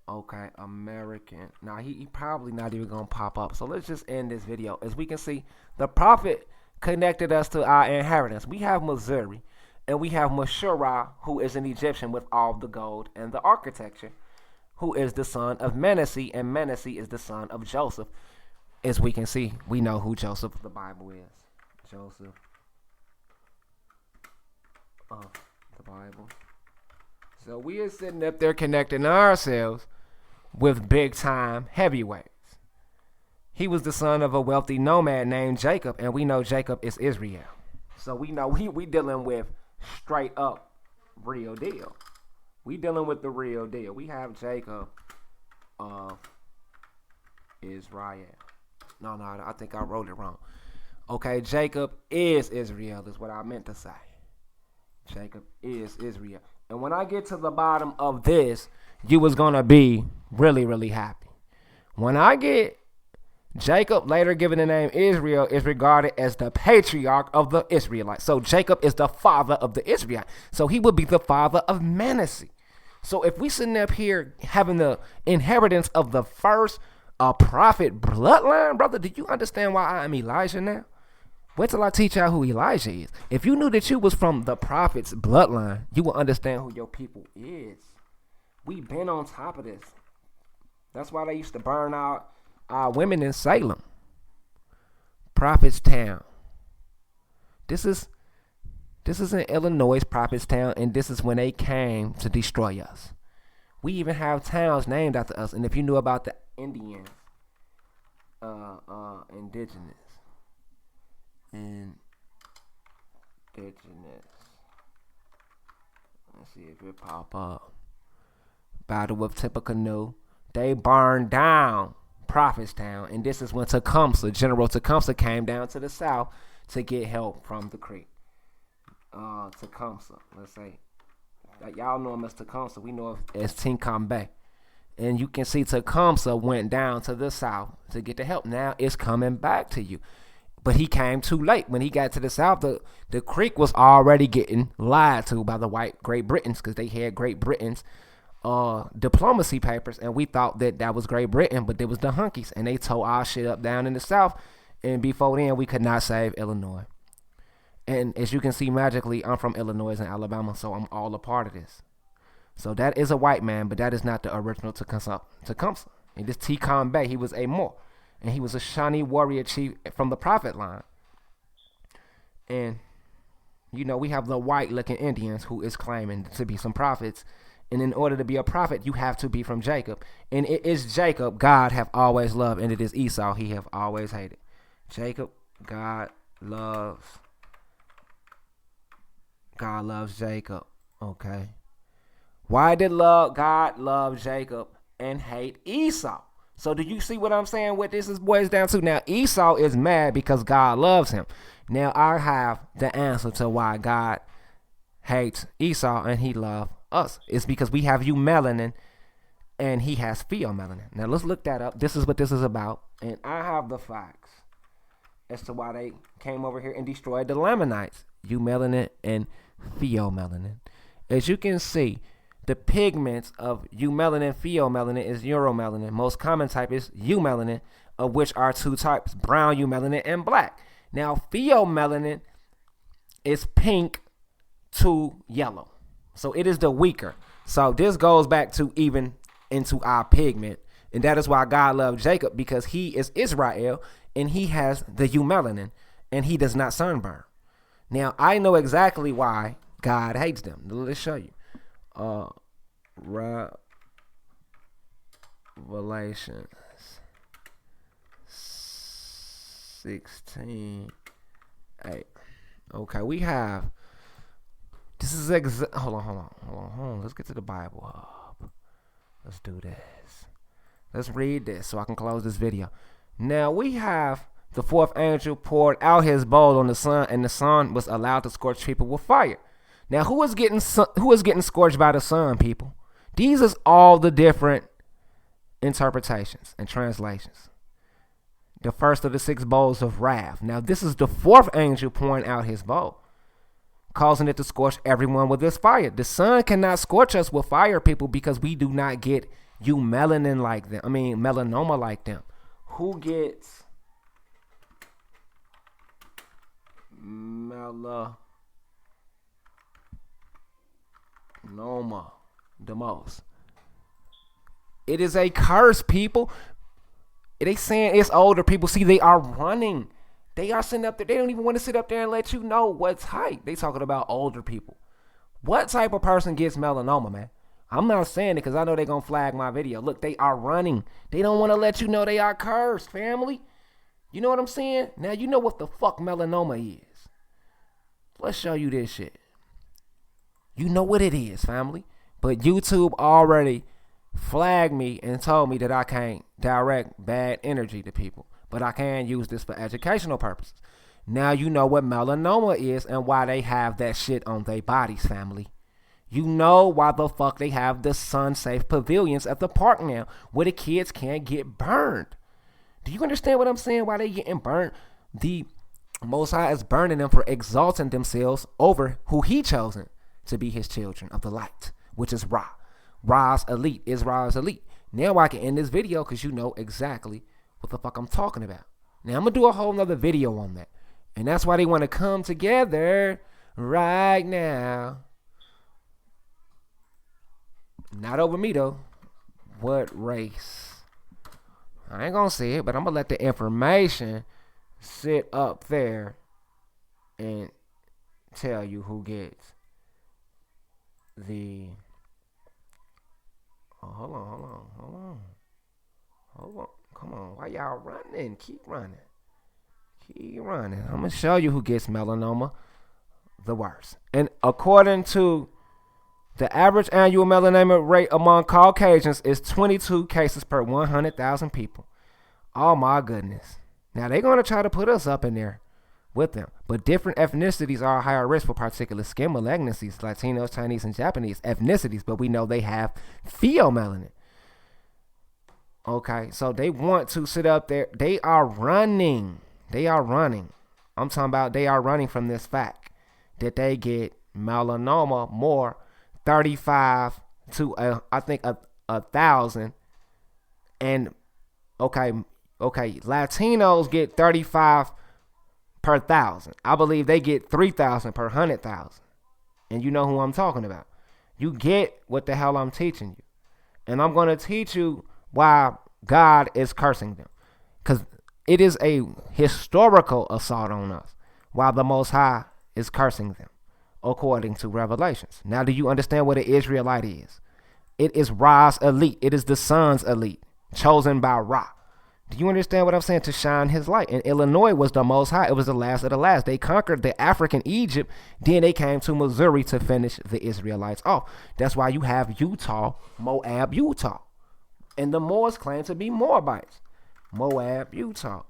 Okay, American. Now, he probably not even going to pop up. So, let's just end this video. As we can see, the prophet connected us to our inheritance. We have Missouri. And we have Machira, who is an Egyptian with all the gold and the architecture, who is the son of Manneseh, and Manneseh is the son of Joseph. As we can see, we know who Joseph of the Bible is. Joseph of the Bible. So we are sitting up there connecting ourselves with big time heavyweights. He was the son of a wealthy nomad named Jacob, and we know Jacob is Israel. So we know we dealing with straight up real deal. We dealing with the real deal. We have Jacob of Israel. No, I think I wrote it wrong. Okay, Jacob is Israel is what I meant to say. Jacob is Israel. And when I get to the bottom of this, you was going to be really, really happy. When I get Jacob, later given the name Israel, is regarded as the patriarch of the Israelites. So Jacob is the father of the Israelites. So he would be the father of Manneseh. So if we sitting up here having the inheritance of the first prophet bloodline, brother, do you understand why I am Elijah now? Wait till I teach y'all who Elijah is. If you knew that you was from the prophet's bloodline, you will understand who your people is. We been on top of this. That's why they used to burn out women in Salem, Prophetstown. This is in Illinois, Prophetstown, and this is when they came to destroy us. We even have towns named after us. And if you knew about the Indians, indigenous. Let's see if it pop up. Battle of Tippecanoe. They burned down Prophetstown, and this is when Tecumseh, General Tecumseh, came down to the south to get help from the Creek. Tecumseh, let's say. Y'all know him as Tecumseh. We know him as Tinkambe. And you can see Tecumseh went down to the south to get the help. Now it's coming back to you. But he came too late. When he got to the south, the Creek was already getting lied to by the white Great Britons, because they had Great Britain's diplomacy papers, and we thought that was Great Britain, but it was the hunkies, and they tore our shit up down in the south. And before then, we could not save Illinois. And as you can see, magically, I'm from Illinois and Alabama, so I'm all a part of this. So that is a white man, but that is not the original Tecumseh. And this Tinkambe, he was a Moor, and he was a Shawnee warrior chief from the prophet line. And, you know, we have the white-looking Indians who is claiming to be some prophets. And in order to be a prophet, you have to be from Jacob. And it is Jacob God have always loved, and it is Esau he have always hated. Jacob, God loves Jacob. Okay. Why did God love Jacob and hate Esau? So do you see what I'm saying? What this is boils down to? Now, Esau is mad because God loves him. Now, I have the answer to why God hates Esau and he loves us. It's because we have eumelanin and he has pheomelanin. Now, let's look that up. This is what this is about. And I have the facts as to why they came over here and destroyed the Lamanites. Eumelanin and pheomelanin. As you can see, the pigments of eumelanin, pheomelanin is uromelanin. Most common type is eumelanin, of which are two types, brown eumelanin and black. Now, pheomelanin is pink to yellow. So it is the weaker. So this goes back to even into our pigment. And that is why God loved Jacob, because he is Israel and he has the eumelanin and he does not sunburn. Now, I know exactly why God hates them. Let's show you. Revelations 16:8. Okay, we have. This is hold on. Let's get to the Bible Hub. Let's do this. Let's read this so I can close this video. Now we have the fourth angel poured out his bowl on the sun, and the sun was allowed to scorch people with fire. Now, who is getting scorched by the sun, people? These is all the different interpretations and translations. The first of the 6 bowls of wrath. Now, this is the fourth angel pouring out his bowl, causing it to scorch everyone with this fire. The sun cannot scorch us with fire, people, because we do not get eumelanin like them. I mean, melanoma like them. Who gets melanoma the most? It is a curse, people. They saying it's older people. See, they are running. They are sitting up there. They don't even want to sit up there and let you know what's hype. They talking about older people. What type of person gets melanoma, man? I'm not saying it because I know they're going to flag my video. Look, they are running. They don't want to let you know they are cursed, family. You know what I'm saying? Now you know what the fuck melanoma is. Let's show you this shit. You know what it is, family. But YouTube already flagged me and told me that I can't direct bad energy to people. But I can use this for educational purposes. Now you know what melanoma is and why they have that shit on their bodies, family. You know why the fuck they have the sun-safe pavilions at the park now, where the kids can't get burned. Do you understand what I'm saying? Why they getting burned? The Most High is burning them for exalting themselves over who he chosen to be his children of the light, which is Ra. Ra's elite. Israel's elite. Now I can end this video because you know exactly what the fuck I'm talking about. Now I'm going to do a whole nother video on that. And that's why they want to come together right now. Not over me though. What race? I ain't going to say it, but I'm going to let the information sit up there and tell you who gets the... Oh, hold on. Come on. Why y'all running? Keep running. I'm going to show you who gets melanoma the worst. And according to the average annual melanoma rate among Caucasians is 22 cases per 100,000 people. Oh my goodness. Now they're going to try to put us up in there with them. But different ethnicities are higher risk for particular skin malignancies, Latinos, Chinese, and Japanese ethnicities, but we know they have pheomelanin. Okay, so they want to sit up there. They are running. I'm talking about they are running from this fact that they get melanoma more 35 to I think 1,000. And okay, Latinos get 35 per 1,000. I believe they get 3,000 per 100,000. And you know who I'm talking about. You get what the hell I'm teaching you. And I'm going to teach you why God is cursing them. Because it is a historical assault on us. While the Most High is cursing them. According to Revelations. Now do you understand what an Israelite is? It is Ra's elite. It is the son's elite. Chosen by Ra. Do you understand what I'm saying? To shine his light. And Illinois was the Most High. It was the last of the last. They conquered the African Egypt. Then they came to Missouri to finish the Israelites off. That's why you have Utah, Moab, Utah. And the Moors claim to be Moabites. Moab, Utah.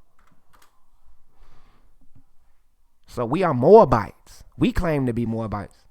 So we are Moabites. We claim to be Moabites.